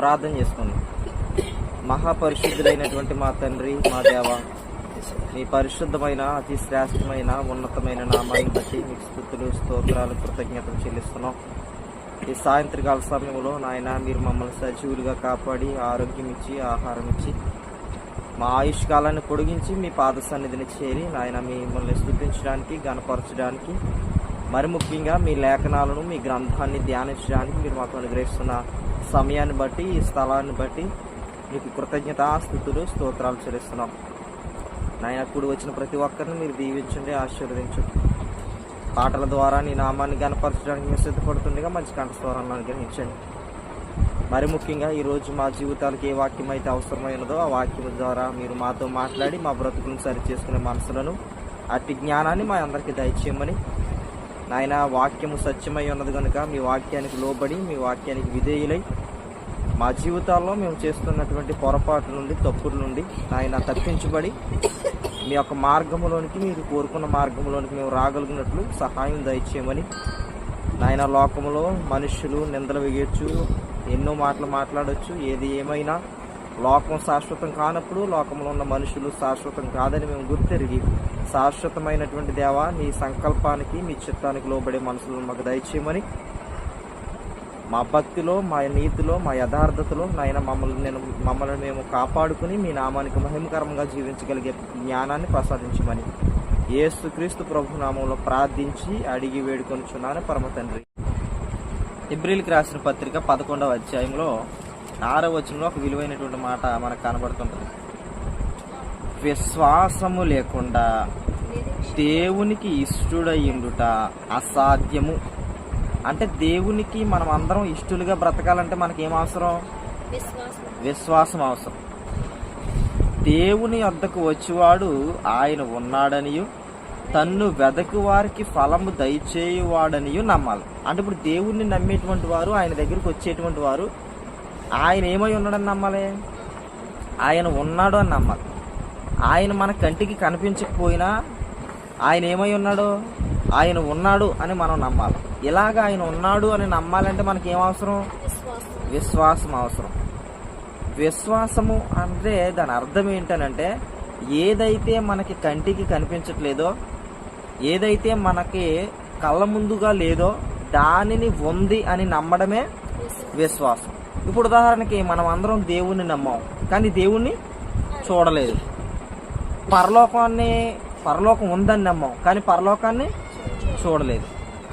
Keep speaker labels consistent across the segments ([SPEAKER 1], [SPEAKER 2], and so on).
[SPEAKER 1] ప్రార్థన చేసుకుందాం. మహాపరిశుద్ధులైనటువంటి మా తండ్రి, మా దేవ, మీ పరిశుద్ధమైన అతి శ్రేష్టమైన ఉన్నతమైన నామాన్ని బట్టి మీకు స్తుతులు, స్తోత్రాలు, కృతజ్ఞతలు చెల్లిస్తున్నాం. ఈ సాయంత్రకాల సమయంలో నాయన మీరు మమ్మల్ని సజీవులుగా కాపాడి ఆరోగ్యం ఇచ్చి ఆహారం ఇచ్చి మా ఆయుష్ కాలాన్ని పొడిగించి మీ పాద సన్నిధిని చేరి నాయన మిమ్మల్ని స్తుతించడానికి, గణపరచడానికి, మరి ముఖ్యంగా మీ లేఖనాలను, మీ గ్రంథాన్ని ధ్యానించడానికి మీరు మాకు అనుగ్రహిస్తున్న సమయాన్ని బట్టి, ఈ స్థలాన్ని బట్టి మీకు కృతజ్ఞత, స్తుతులు, స్తోత్రాలు చెల్లిస్తున్నాం. నాయన కూడి వచ్చిన ప్రతి ఒక్కరిని మీరు దీవించండి, ఆశీర్వదించండి. పాటల ద్వారా నీ నామాన్ని గణపరచడానికి మీరు సిద్ధపడుతుండగా మంచి కంఠస్వరాన్ని అనుగ్రహించండి. మరి ముఖ్యంగా ఈరోజు మా జీవితాలకు ఏ వాక్యం అయితే అవసరమైనదో ఆ వాక్యం ద్వారా మీరు మాతో మాట్లాడి మా బ్రతుకులను సరి చేసుకునే మనసులను, అట్టి జ్ఞానాన్ని మా అందరికీ దయచేయమని, నాయన వాక్యము సత్యమై ఉన్నది కనుక మీ వాక్యానికి లోబడి, మీ వాక్యానికి విధేయులై మా జీవితాల్లో మేము చేస్తున్నటువంటి పొరపాటు నుండి, తప్పుల నుండి నాయన తప్పించబడి మీ యొక్క మార్గంలోనికి, మీరు కోరుకున్న మార్గంలోనికి మేము రాగలిగినట్లు సహాయం దయచేయమని, నాయన లోకంలో మనుషులు నిందలు వేయచ్చు, ఎన్నో మాటలు మాట్లాడవచ్చు. ఏది ఏమైనా లోకం శాశ్వతం కానప్పుడు లోకంలో ఉన్న మనుషులు శాశ్వతం కాదని మేము గుర్తెరిగి శాశ్వతమైనటువంటి దేవా నీ సంకల్పానికి, మీ చిత్తానికి లోబడే మనసులను మాకు దయచేయమని, మా భక్తిలో, మా నీతిలో, మా యథార్థతలో నాయన మమ్మల్ని మేము కాపాడుకుని మీ నామానికి మహిమకరంగా జీవించగలిగే జ్ఞానాన్ని ప్రసాదించమని యేసుక్రీస్తు ప్రభు నామంలో ప్రార్థించి అడిగి వేడుకొనుచున్నాను పరమ తండ్రి. హెబ్రీయులకు రాసిన పత్రిక 11వ అధ్యాయంలో 6వ వచనంలో ఒక విలువైనటువంటి మాట మనకు కనబడుతుంటుంది. విశ్వాసము లేకుండా దేవునికి ఇష్టుడయ్యుండుట అసాధ్యము. అంటే దేవునికి మనం అందరం ఇష్టలుగా బ్రతకాలంటే మనకేం అవసరం? విశ్వాసం అవసరం. దేవుని వద్దకు వచ్చేవాడు ఆయన ఉన్నాడనియు తన్ను వెదకు వారికి ఫలము దయచేయువాడనియు నమ్మాలి. అంటే ఇప్పుడు దేవుణ్ణి నమ్మేటువంటి వారు, ఆయన దగ్గరికి వచ్చేటువంటి వారు ఆయన ఏమై ఉన్నాడని నమ్మాలి? ఆయన ఉన్నాడు అని నమ్మాలి. ఆయన మన కంటికి కనిపించకపోయినా ఆయన ఏమై ఉన్నాడు? ఆయన ఉన్నాడు అని మనం నమ్మాలి. ఇలాగ ఆయన ఉన్నాడు అని నమ్మాలంటే మనకి ఏం అవసరం? విశ్వాసం అవసరం. విశ్వాసము అంటే దాని అర్థం ఏంటనంటే, ఏదైతే మనకి కంటికి కనిపించట్లేదో, ఏదైతే మనకి కళ్ళ ముందుగా లేదో దానిని ఉంది అని నమ్మడమే విశ్వాసం. ఇప్పుడు ఉదాహరణకి మనం అందరం దేవుణ్ణి నమ్మాం, కానీ దేవుణ్ణి చూడలేదు. పరలోకం ఉందని నమ్మాం, కానీ పరలోకాన్ని చూడలేదు.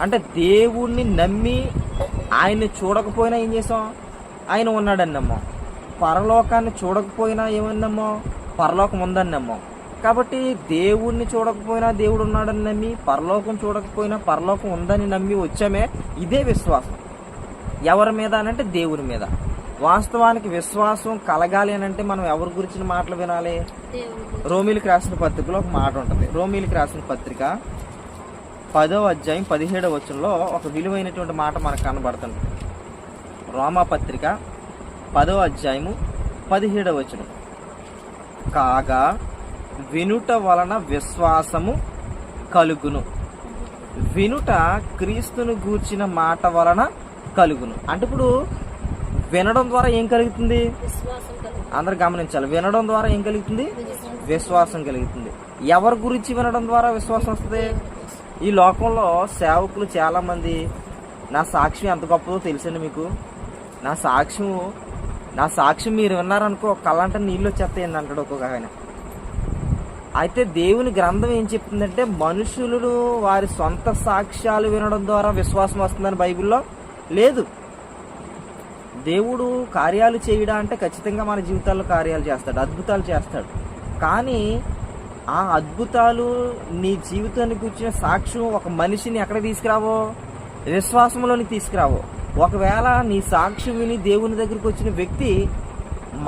[SPEAKER 1] అంటే దేవుణ్ణి నమ్మి ఆయన్ని చూడకపోయినా ఏం చేసాం? ఆయన ఉన్నాడని నమ్మాం. పరలోకాన్ని చూడకపోయినా ఏమని నమ్మాం? పరలోకం ఉందని నమ్మాం. కాబట్టి దేవుణ్ణి చూడకపోయినా దేవుడు ఉన్నాడని నమ్మి, పరలోకం చూడకపోయినా పరలోకం ఉందని నమ్మి వచ్చామే, ఇదే విశ్వాసం. ఎవరి మీద అనంటే దేవుని మీద. వాస్తవానికి విశ్వాసం కలగాలి అని అంటే మనం ఎవరి గురించిన మాటలు వినాలి? రోమీయులకు రాసిన పత్రికలో ఒక మాట ఉంటుంది. రోమీయులకు రాసిన పత్రిక 10వ అధ్యాయం 17వ వచనంలో ఒక విలువైనటువంటి మాట మనకు కనబడుతుంది. రోమా పత్రిక 10వ అధ్యాయము 17వ వచనం. కాగా వినుట వలన విశ్వాసము కలుగును, వినుట క్రీస్తును గూర్చిన మాట వలన కలుగును. అంటే ఇప్పుడు వినడం ద్వారా ఏం కలుగుతుంది? అందరు గమనించాలి. వినడం ద్వారా ఏం కలుగుతుంది? విశ్వాసం కలుగుతుంది. ఎవరి గురించి వినడం ద్వారా విశ్వాసం వస్తుంది? ఈ లోకంలో సేవకులు చాలా మంది, నా సాక్ష్యం ఎంత గొప్పదో తెలుసండి మీకు, నా సాక్ష్యం మీరు విన్నారనుకో కళ్ళంటే నీళ్ళు వచ్చేస్తాయండి అంటాడు ఒక్కొక్క ఆయన. అయితే దేవుని గ్రంథం ఏం చెప్తుందంటే, మనుషులు వారి సొంత సాక్ష్యాలు వినడం ద్వారా విశ్వాసం వస్తుందని బైబిల్లో లేదు. దేవుడు కార్యాలు చేయడా అంటే ఖచ్చితంగా మన జీవితాల్లో కార్యాలు చేస్తాడు, అద్భుతాలు చేస్తాడు. కానీ ఆ అద్భుతాలు నీ జీవితానికి వచ్చిన సాక్ష్యం ఒక మనిషిని ఎక్కడ తీసుకురావో? విశ్వాసంలోని తీసుకురావో. ఒకవేళ నీ సాక్ష్యం విని దేవుని దగ్గరికి వచ్చిన వ్యక్తి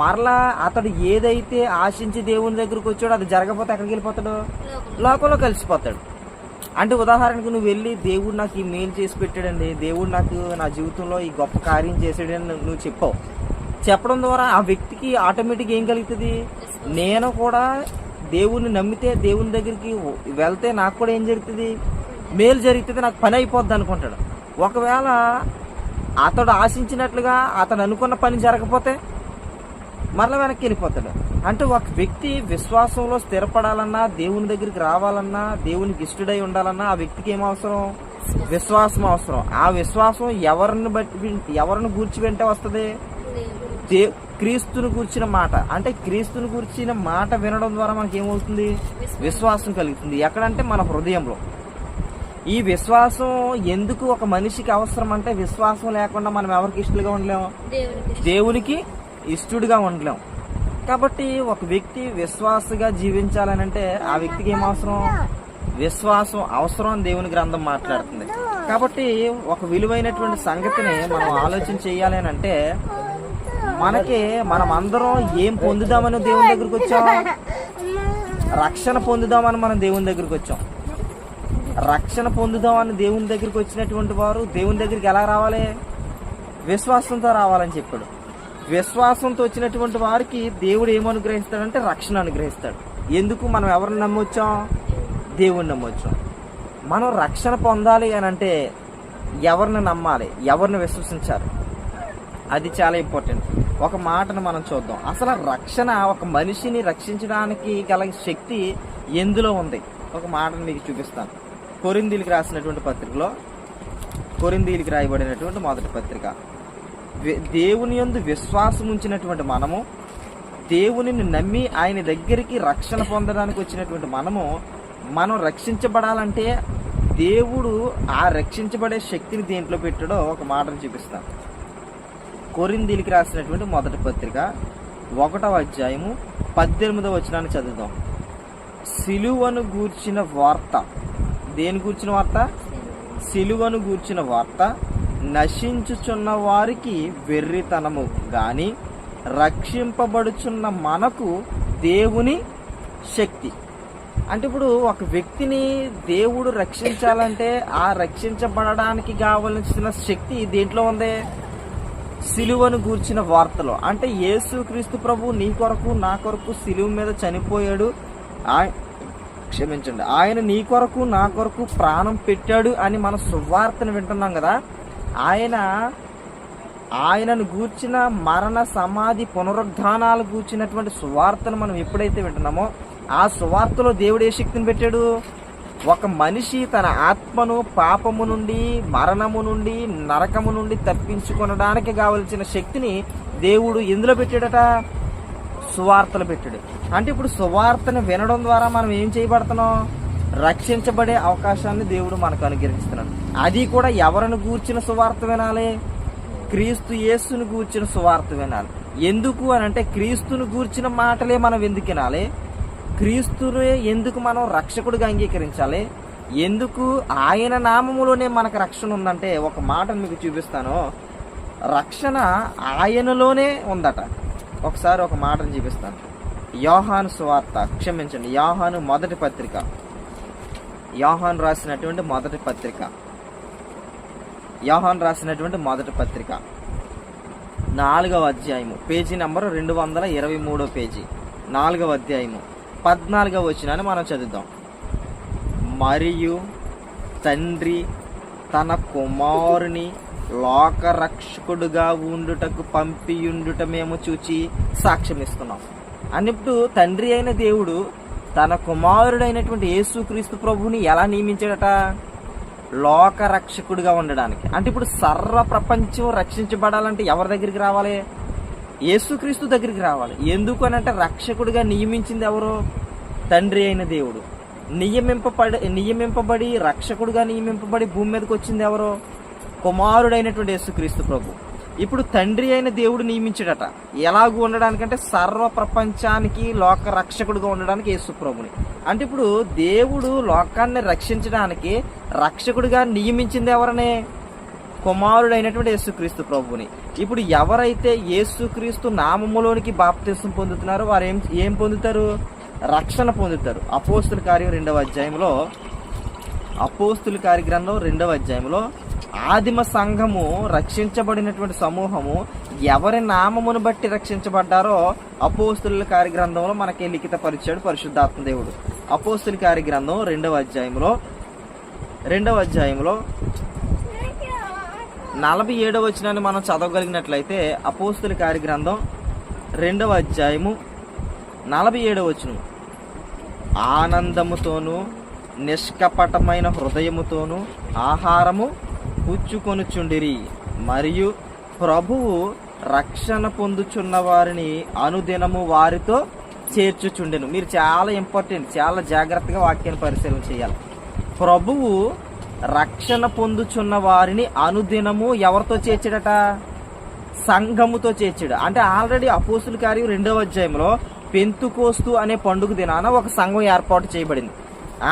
[SPEAKER 1] మరలా అతడు ఏదైతే ఆశించి దేవుని దగ్గరికి వచ్చాడో అది జరగకపోతే ఎక్కడికి వెళ్ళిపోతాడు? లోకంలో కలిసిపోతాడు. అంటే ఉదాహరణకు నువ్వు వెళ్ళి, దేవుడు నాకు ఈ మేలు చేసి పెట్టాడండి, దేవుడు నాకు నా జీవితంలో ఈ గొప్ప కార్యం చేసాడని నువ్వు చెప్పావు. చెప్పడం ద్వారా ఆ వ్యక్తికి ఆటోమేటిక్గా ఏం కలుగుతుంది? నేను కూడా దేవుణ్ణి నమ్మితే, దేవుని దగ్గరికి వెళ్తే నాకు కూడా ఏం జరుగుతుంది? మేలు జరుగుతుంది, నాకు పని అయిపోద్ది అనుకుంటాడు. ఒకవేళ అతడు ఆశించినట్లుగా అతడు అనుకున్న పని జరగకపోతే మరలా వెనక్కి వెళ్ళిపోతాడు. అంటే ఒక వ్యక్తి విశ్వాసంలో స్థిరపడాలన్నా, దేవుని దగ్గరికి రావాలన్నా, దేవునికి ఇష్టడై ఉండాలన్నా ఆ వ్యక్తికి ఏం అవసరం? విశ్వాసం అవసరం. ఆ విశ్వాసం ఎవరిని గూర్చి వెంటే వస్తుంది? క్రీస్తుని గూర్చిన మాట. అంటే క్రీస్తుని గూర్చిన మాట వినడం ద్వారా మనకి ఏమవుతుంది? విశ్వాసం కలుగుతుంది. ఎక్కడంటే మన హృదయంలో. ఈ విశ్వాసం ఎందుకు ఒక మనిషికి అవసరం అంటే, విశ్వాసం లేకుండా మనం ఎవరికి ఇష్టలుగా ఉండలేము? దేవునికి ఇష్టడుగా ఉండలేం. కాబట్టి ఒక వ్యక్తి విశ్వాసగా జీవించాలనంటే ఆ వ్యక్తికి ఏం అవసరం? విశ్వాసం అవసరం అని దేవుని గ్రంథం మాట్లాడుతుంది. కాబట్టి ఒక విలువైనటువంటి సంగతిని మనం ఆలోచన చేయాలి అని అంటే, మనం అందరం ఏం పొందుదామని దేవుని దగ్గరికి వచ్చాం? రక్షణ పొందుదామని మనం దేవుని దగ్గరికి వచ్చాం. రక్షణ పొందుదామని దేవుని దగ్గరికి వచ్చినటువంటి వారు దేవుని దగ్గరికి ఎలా రావాలి? విశ్వాసంతో రావాలని చెప్పాడు. విశ్వాసంతో వచ్చినటువంటి వారికి దేవుడు ఏమనుగ్రహిస్తాడంటే రక్షణ అనుగ్రహిస్తాడు. ఎందుకు? మనం ఎవరిని నమ్మొచ్చాం? దేవుణ్ణి నమ్మొచ్చాం. మనం రక్షణ పొందాలి అని అంటే ఎవరిని నమ్మాలి, ఎవరిని విశ్వసించాలి? అది చాలా ఇంపార్టెంట్. ఒక మాటను మనం చూద్దాం. అసలు రక్షణ, ఒక మనిషిని రక్షించడానికి గల శక్తి ఎందులో ఉంది? ఒక మాటను మీకు చూపిస్తాను. కొరింథీయులకు రాసినటువంటి పత్రికలో, కొరింథీయులకు రాయబడినటువంటి మొదటి పత్రిక, దేవుని యందు విశ్వాసం ఉంచినటువంటి మనము, దేవునిని నమ్మి ఆయన దగ్గరికి రక్షణ పొందడానికి వచ్చినటువంటి మనం రక్షించబడాలంటే దేవుడు ఆ రక్షించబడే శక్తిని దేంట్లో పెట్టాడో ఒక మాటను చూపిస్తాను. కొరింథీయులకు రాసినటువంటి మొదటి పత్రిక 1వ అధ్యాయము 18వ వచనాన్ని చదువుదాం. సిలువను గూర్చిన వార్త. దేని గూర్చిన వార్త? సిలువను గూర్చిన వార్త నశించుచున్న వారికి వెర్రితనము గాని రక్షింపబడుచున్న మనకు దేవుని శక్తి. అంటే ఇప్పుడు ఒక వ్యక్తిని దేవుడు రక్షించాలంటే ఆ రక్షించబడడానికి కావలసిన శక్తి దేంట్లో ఉంది? సిలువను గూర్చిన వార్తలో. అంటే యేసు క్రీస్తు ప్రభు నీ కొరకు నా కొరకు సిలువ మీద చనిపోయాడు, క్షమించండి, ఆయన నీ కొరకు నా కొరకు ప్రాణం పెట్టాడు అని మన సువార్తను వింటున్నాం కదా. ఆయనను గూర్చిన మరణ, సమాధి, పునరుద్ధానాలు గూర్చినటువంటి సువార్తను మనం ఎప్పుడైతే వింటున్నామో ఆ సువార్తలో దేవుడు ఏ శక్తిని పెట్టాడు? ఒక మనిషి తన ఆత్మను పాపము నుండి, మరణము నుండి, నరకము నుండి తప్పించుకొనడానికి కావలసిన శక్తిని దేవుడు ఎందులో పెట్టాడట? సువార్తలు పెట్టాడు. అంటే ఇప్పుడు సువార్తను వినడం ద్వారా మనం ఏం చేయబడుతున్నాం? రక్షించబడే అవకాశాన్ని దేవుడు మనకు అనుగ్రహిస్తున్నాడు. అది కూడా ఎవరిని గూర్చిన సువార్త వినాలి? క్రీస్తు యేసును గూర్చిన సువార్త వినాలి. ఎందుకు అని అంటే, క్రీస్తును గూర్చిన మాటలే మనం ఎందుకు వినాలి? క్రీస్తునే ఎందుకు మనం రక్షకుడిగా అంగీకరించాలి? ఎందుకు ఆయన నామములోనే మనకు రక్షణ ఉందంటే, ఒక మాటను మీకు చూపిస్తాను. రక్షణ ఆయనలోనే ఉందట. ఒకసారి ఒక మాటను చూపిస్తాను. యోహాను సువార్త, క్షమించండి, యోహాను మొదటి పత్రిక, యోహాను రాసినటువంటి మొదటి పత్రిక, యోహాను రాసినటువంటి మొదటి పత్రిక 4వ అధ్యాయము, పేజీ నంబర్ 223 పేజీ, 4వ అధ్యాయము 14వ వచనాన్ని మనం చదువుదాం. మరియు తండ్రి తన కుమారుని లోకరక్షకుడుగా ఉండుటకు పంపియుండుట మేము చూచి సాక్ష్యం ఇస్తున్నాం. అన్నప్పుడు తండ్రి అయిన దేవుడు తన కుమారుడైనటువంటి యేసుక్రీస్తు ప్రభువుని ఎలా నియమించాడట? లోకరక్షకుడిగా ఉండడానికి. అంటే ఇప్పుడు సర్వ ప్రపంచం రక్షించబడాలంటే ఎవరి దగ్గరికి రావాలి? యేసుక్రీస్తు దగ్గరికి రావాలి. ఎందుకు అని అంటే, రక్షకుడిగా నియమించింది ఎవరు? తండ్రి అయిన దేవుడు. నియమింపబడి రక్షకుడిగా నియమింపబడి భూమి మీదకి వచ్చింది ఎవరు? కుమారుడైనటువంటి యేసుక్రీస్తు ప్రభు. ఇప్పుడు తండ్రి అయిన దేవుడు నియమించాడట ఎలాగూ ఉండడానికంటే, సర్వ ప్రపంచానికి లోక రక్షకుడిగా ఉండడానికి యేసు ప్రభుని. అంటే ఇప్పుడు దేవుడు లోకాన్ని రక్షించడానికి రక్షకుడిగా నియమించింది ఎవరనే? కుమారుడైనటువంటి యేసుక్రీస్తు ప్రభుని. ఇప్పుడు ఎవరైతే యేసుక్రీస్తు నామములోనికి బాప్తిసం పొందుతున్నారో వారు ఏం పొందుతారు? రక్షణ పొందుతారు. అపోస్తుల కార్యం 2వ అధ్యాయంలో, అపోస్తుల కార్య గ్రంథం 2వ అధ్యాయంలో ఆదిమ సంఘము, రక్షించబడినటువంటి సమూహము ఎవరి నామమును బట్టి రక్షించబడ్డారో అపోస్తుల కార్య గ్రంథంలో మనకి లిఖిత పరిచాడు పరిశుద్ధాత్మ దేవుడు. అపోస్తుల కార్య గ్రంథం 2వ అధ్యాయంలో 47వ వచనాన్ని మనం చదవగలిగినట్లయితే అపోస్తుల కార్యగ్రంథం 2వ అధ్యాయము 47వ వచనం. ఆనందముతోనూ నిష్కపటమైన హృదయముతోనూ ఆహారము పుచ్చుకొనుచుండిరి, మరియు ప్రభువు రక్షణ పొందుచున్న వారిని అనుదినము వారితో చేర్చుచుండెను. మీరు చాలా ఇంపార్టెంట్, చాలా జాగ్రత్తగా వాక్యాన్ని పరిశీలన చేయాలి. ప్రభువు రక్షణ పొందుచున్న వారిని అనుదినము ఎవరితో చేర్చాడట? సంఘముతో చేర్చాడు. అంటే ఆల్రెడీ అపోస్తుల కార్యం 2వ అధ్యాయంలో పెంతుకోస్తు అనే పండుగ దినాన ఒక సంఘం ఏర్పాటు చేయబడింది.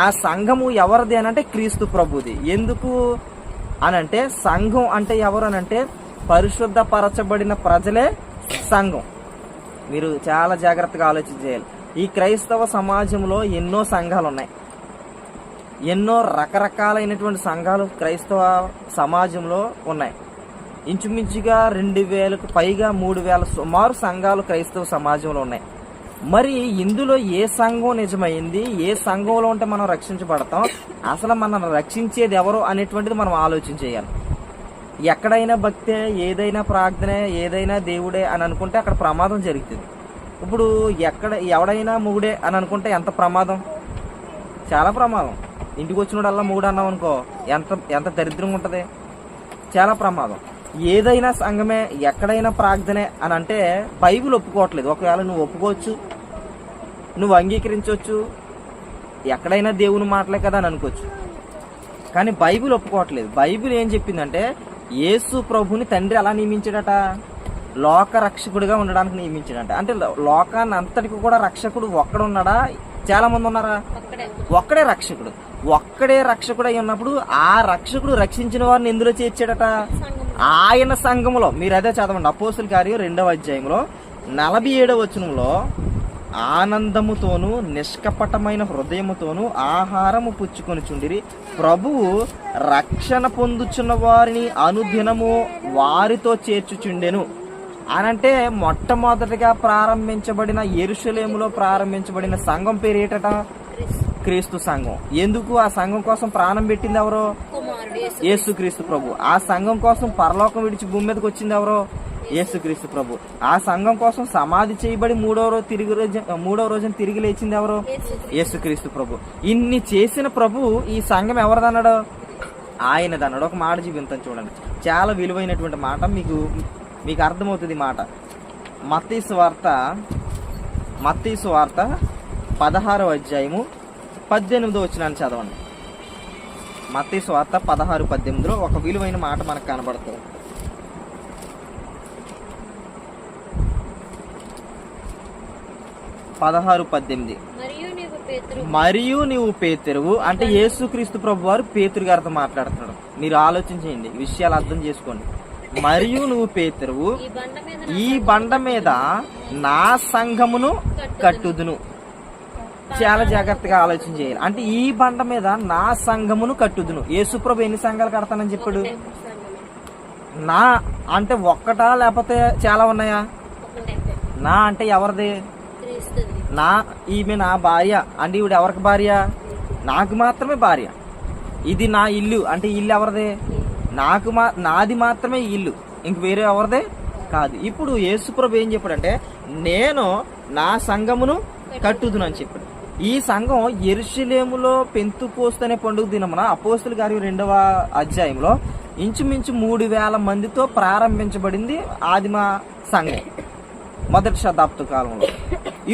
[SPEAKER 1] ఆ సంఘము ఎవరిది అనంటే క్రీస్తు ప్రభుది. ఎందుకు అనంటే సంఘం అంటే ఎవరు అనంటే పరిశుద్ధపరచబడిన ప్రజలే సంఘం. మీరు చాలా జాగ్రత్తగా ఆలోచన చేయాలి. ఈ క్రైస్తవ సమాజంలో ఎన్నో సంఘాలు ఉన్నాయి, ఎన్నో రకరకాలైనటువంటి సంఘాలు క్రైస్తవ సమాజంలో ఉన్నాయి. ఇంచుమించుగా 2000కు పైగా 3000 సుమారు సంఘాలు క్రైస్తవ సమాజంలో ఉన్నాయి. మరి ఇందులో ఏ సంఘం నిజమైంది, ఏ సంఘంలో ఉంటే మనం రక్షించబడతాం, అసలు మనం రక్షించేది ఎవరు అనేటువంటిది మనం ఆలోచన చేయాలి. ఎక్కడైనా భక్తే, ఏదైనా ప్రార్థనే, ఏదైనా దేవుడే అని అనుకుంటే అక్కడ ప్రమాదం జరుగుతుంది. ఇప్పుడు ఎవడైనా మొగుడే అని అనుకుంటే ఎంత ప్రమాదం, చాలా ప్రమాదం. ఇంటికి వచ్చినోడల్లా మొగుడు అన్నాం అనుకో, ఎంత దరిద్రంగా ఉంటుంది, చాలా ప్రమాదం. ఏదైనా సంఘమే, ఎక్కడైనా ప్రార్థనే అని అంటే బైబిల్ ఒప్పుకోవట్లేదు. ఒకవేళ నువ్వు ఒప్పుకోవచ్చు, నువ్వు అంగీకరించవచ్చు, ఎక్కడైనా దేవుని మాటలే కదా అని అనుకోవచ్చు, కానీ బైబిల్ ఒప్పుకోవట్లేదు. బైబిల్ ఏం చెప్పిందంటే యేసు ప్రభుని తండ్రి ఎలా నియమించాడట? లోక రక్షకుడిగా ఉండడానికి నియమించాడట. అంటే లోకాన్ని అంతటికి కూడా రక్షకుడు ఒక్కడున్నాడా? చాలా మంది ఉన్నారా? ఒక్కడే రక్షకుడు. ఒక్కడే రక్షకుడు అయి ఉన్నప్పుడు ఆ రక్షకుడు రక్షించిన వారిని ఎందులో చేర్చాడట? ఆయన సంఘములో. మీరు అదే చదవండి, అపోస్తుల కార్యం 2వ అధ్యాయంలో 47వ వచనంలో, ఆనందముతోనూ నిష్కపటమైన హృదయముతోనూ ఆహారము పుచ్చుకొనుచుండిరి, ప్రభువు రక్షణ పొందుచున్న వారిని అనుదినము వారితో చేర్చుచుండెను అనంటే మొట్టమొదటిగా ప్రారంభించబడిన యెరూషలేములో ప్రారంభించబడిన సంఘం పేరు ఏంటట? క్రీస్తు సంఘం. ఎందుకు ఆ సంఘం కోసం ప్రాణం పెట్టింది ఎవరో? యేసుక్రీస్తు ప్రభు. ఆ సంఘం కోసం పరలోకం విడిచి భూమి మీదకి వచ్చింది ఎవరో? యేసుక్రీస్తు ప్రభు. ఆ సంఘం కోసం సమాధి చేయబడి మూడవ రోజున తిరిగి లేచింది ఎవరు? యేసుక్రీస్తు ప్రభు. ఇన్ని చేసిన ప్రభు ఈ సంఘం ఎవరిదన్నాడు? ఆయనదన్నాడు. ఒక మాట జీవితం చూడండి, చాలా విలువైనటువంటి మాట, మీకు అర్థమవుతుంది మాట. మత్తయి సువార్త 16వ అధ్యాయము 18వ వచనాన్ని చదవండి. మత్తయి సువార్త 16:18లో ఒక విలువైన మాట మనకు కనబడుతుంది. 16:18 మరియు నీవు పేతురువు అంటే యేసుక్రీస్తు ప్రభు వారు పేతురు గారితో మాట్లాడుతున్నాడు. మీరు ఆలోచించండి, విషయాలు అర్థం చేసుకోండి. మరియు నువ్వు పేతురువు, ఈ బండ మీద నా సంఘమును కట్టుదును. చాలా జాగ్రత్తగా ఆలోచన చేయాలి. అంటే ఈ బండ మీద నా సంఘమును కట్టుదును. యేసుప్రభు ఎన్ని సంఘాలు కడతానని చెప్పాడు? నా అంటే ఒక్కటా లేకపోతే చాలా ఉన్నాయా? నా అంటే ఎవరిది? ఈమె నా భార్య అంటే ఈవిడ ఎవరికి భార్య? నాకు మాత్రమే భార్య. ఇది నా ఇల్లు అంటే ఇల్లు ఎవరిదే? నాది మాత్రమే ఇల్లు, ఇంక వేరే ఎవరిదే కాదు. ఇప్పుడు యేసుప్రభు ఏం చెప్పాడంటే నేను నా సంఘమును కట్టుదును అని చెప్పాడు. ఈ సంఘం యెరూషలేములో పెంతుకోస్తు అనే పండుగ దినమున అపోస్తుల కార్యం 2వ అధ్యాయంలో ఇంచుమించు 3000 మందితో ప్రారంభించబడింది ఆదిమ సంఘం మొదటి శతాబ్ద కాలంలో.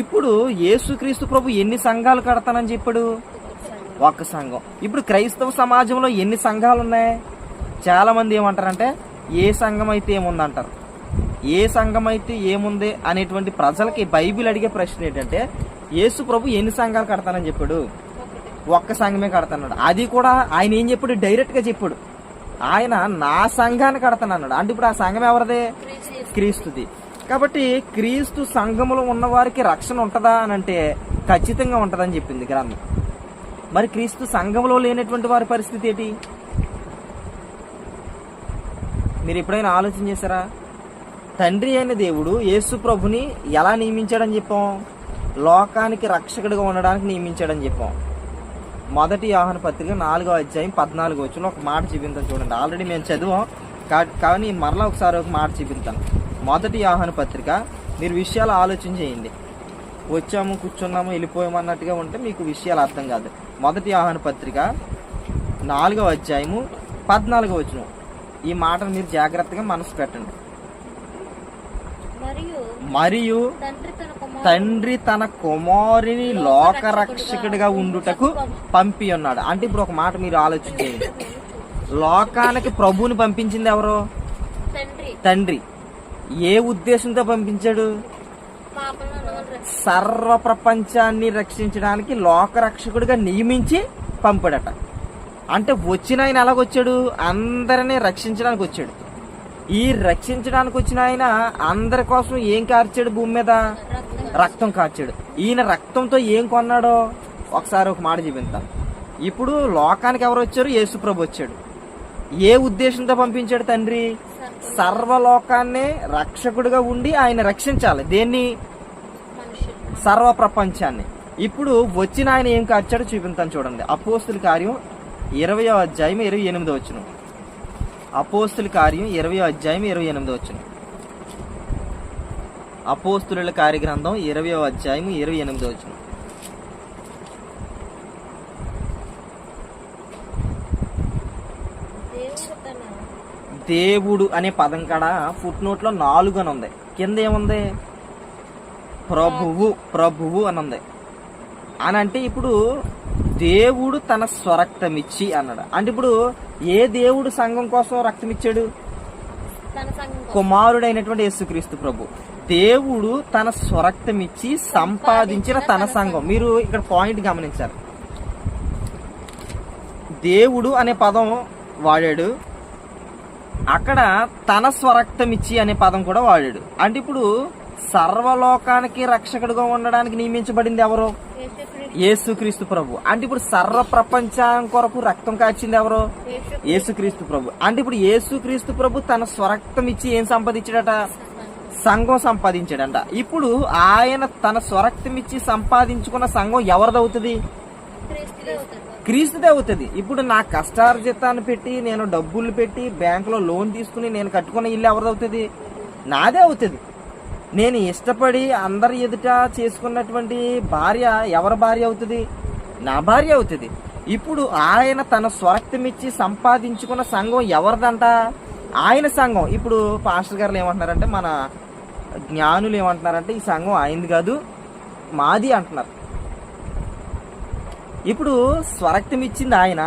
[SPEAKER 1] ఇప్పుడు యేసుక్రీస్తు ప్రభు ఎన్ని సంఘాలు కడతానని చెప్పాడు? ఒక్క సంఘం. ఇప్పుడు క్రైస్తవ సమాజంలో ఎన్ని సంఘాలు ఉన్నాయి? చాలా మంది ఏమంటారంటే ఏ సంఘం అయితే ఏముందంటారు. ఏ సంఘం అయితే ఏముంది అనేటువంటి ప్రజలకి బైబిల్ అడిగే ప్రశ్న ఏంటంటే యేసు ప్రభు ఎన్ని సంఘాలు కడతానని చెప్పాడు? ఒక్క సంఘమే కడతాన్నాడు. అది కూడా ఆయన ఏం చెప్పాడు? డైరెక్ట్ గా చెప్పాడు, ఆయన నా సంఘాన్ని కడతానన్నాడు. అంటే ఇప్పుడు ఆ సంఘం ఎవరిదే? క్రీస్తుది. కాబట్టి క్రీస్తు సంఘములో ఉన్న వారికి రక్షణ ఉంటుందా అని అంటే ఖచ్చితంగా ఉంటుందని చెప్పింది గ్రంథం. మరి క్రీస్తు సంఘంలో లేనటువంటి వారి పరిస్థితి ఏంటి? మీరు ఎప్పుడైనా ఆలోచన చేశారా? తండ్రి అయిన దేవుడు యేసు ప్రభుని ఎలా నియమించాడని చెప్పాం? లోకానికి రక్షకుడిగా ఉండడానికి నియమించాడని చెప్పాం. మొదటి యోహాను పత్రిక 4వ అధ్యాయం 14వ వచనంలో ఒక మాట చూపించాం చూడండి. ఆల్రెడీ మేము చదివాం, కానీ మరలా ఒకసారి ఒక మాట చూపిస్తాను. మొదటి యోహాను పత్రిక మీరు విషయాలు ఆలోచన చేయండి. వచ్చాము కూర్చున్నాము వెళ్ళిపోయాము అన్నట్టుగా ఉంటే మీకు విషయాలు అర్థం కాదు. మొదటి యోహాను పత్రిక 4వ అధ్యాయము 14వ వచనం. ఈ మాటను మీరు జాగ్రత్తగా మనసు పెట్టండి. మరియు తండ్రి తన కుమారుని లోకరక్షకుడిగా ఉండుటకు పంపి ఉన్నాడు. అంటే ఇప్పుడు ఒక మాట మీరు ఆలోచించేయండి. లోకానికి ప్రభువుని పంపించింది ఎవరు? తండ్రి. ఏ ఉద్దేశంతో పంపించాడు? సర్వ ప్రపంచాన్ని రక్షించడానికి లోకరక్షకుడిగా నియమించి పంపాడట. అంటే వచ్చిన ఆయన ఎలాగొచ్చాడు? అందరినీ రక్షించడానికి వచ్చాడు. ఈ రక్షించడానికి వచ్చిన ఆయన అందరి కోసం ఏం కార్చాడు? భూమి మీద రక్తం కార్చాడు. ఈయన రక్తంతో ఏం కొన్నాడో ఒకసారి ఒక మాట చూపిస్తాను. ఇప్పుడు లోకానికి ఎవరు వచ్చారు? యేసు ప్రభు వచ్చాడు. ఏ ఉద్దేశంతో పంపించాడు తండ్రి? సర్వలోకాన్ని రక్షకుడిగా ఉండి ఆయన రక్షించాలి. దేన్ని? సర్వ ప్రపంచాన్ని. ఇప్పుడు వచ్చిన ఆయన ఏం కార్చాడో చూపిస్తాను చూడండి. అపోస్తుల కార్యం 20వ అధ్యాయం 28వ వచనం. అపోస్తుల కార్యం 20వ అధ్యాయం 28వ వచనం. అపోస్తుల కార్యగ్రంథం 20వ అధ్యాయం 28వ వచనం. దేవుడు అనే పదం కాడ ఫుట్ నోట్ లో 4 అని ఉంది. కింద ఏముంది? ప్రభువు అని ఉంది. అని అంటే ఇప్పుడు దేవుడు తన స్వరక్తం ఇచ్చి అన్నాడు. అంటే ఇప్పుడు ఏ దేవుడు సంఘం కోసం రక్తం ఇచ్చాడు? కుమారుడైనటువంటి యేసుక్రీస్తు ప్రభు. దేవుడు తన స్వరక్తం ఇచ్చి సంపాదించిన తన సంఘం. మీరు ఇక్కడ పాయింట్ గమనించారు. దేవుడు అనే పదం వాడాడు, అక్కడ తన స్వరక్తం ఇచ్చి అనే పదం కూడా వాడాడు. అంటే ఇప్పుడు సర్వలోకానికి రక్షకుడుగా ఉండడానికి నియమించబడింది ఎవరు? యేసుక్రీస్తు ప్రభు. అంటే ఇప్పుడు సర్వ ప్రపంచం కొరకు రక్తం కాచింది ఎవరు? యేసుక్రీస్తు ప్రభు. అంటే ఇప్పుడు యేసుక్రీస్తు ప్రభు తన స్వరక్తం ఇచ్చి ఏం సంపాదించాడట? సంఘం సంపాదించాడంట. ఇప్పుడు ఆయన తన స్వరక్తం ఇచ్చి సంపాదించుకున్న సంఘం ఎవరిదవుతుంది? క్రీస్తుదే అవుతుంది. ఇప్పుడు నా కష్టార్జితాన్ని పెట్టి నేను డబ్బులు పెట్టి బ్యాంకులో లోన్ తీసుకుని నేను కట్టుకున్న ఇల్లు ఎవరిదవుతుంది? నాదే అవుతుంది. నేను ఇష్టపడి అందరి ఎదుట చేసుకున్నటువంటి భార్య ఎవరి భార్య అవుతుంది? నా భార్య అవుతుంది. ఇప్పుడు ఆయన తన స్వరక్తం ఇచ్చి సంపాదించుకున్న సంఘం ఎవరిదంట? ఆయన సంఘం. ఇప్పుడు పాస్టర్ గారు ఏమంటున్నారంటే, మన జ్ఞానులు ఏమంటున్నారంటే, ఈ సంఘం ఆయనది కాదు మాది అంటున్నారు. ఇప్పుడు స్వరక్తం ఇచ్చింది ఆయన,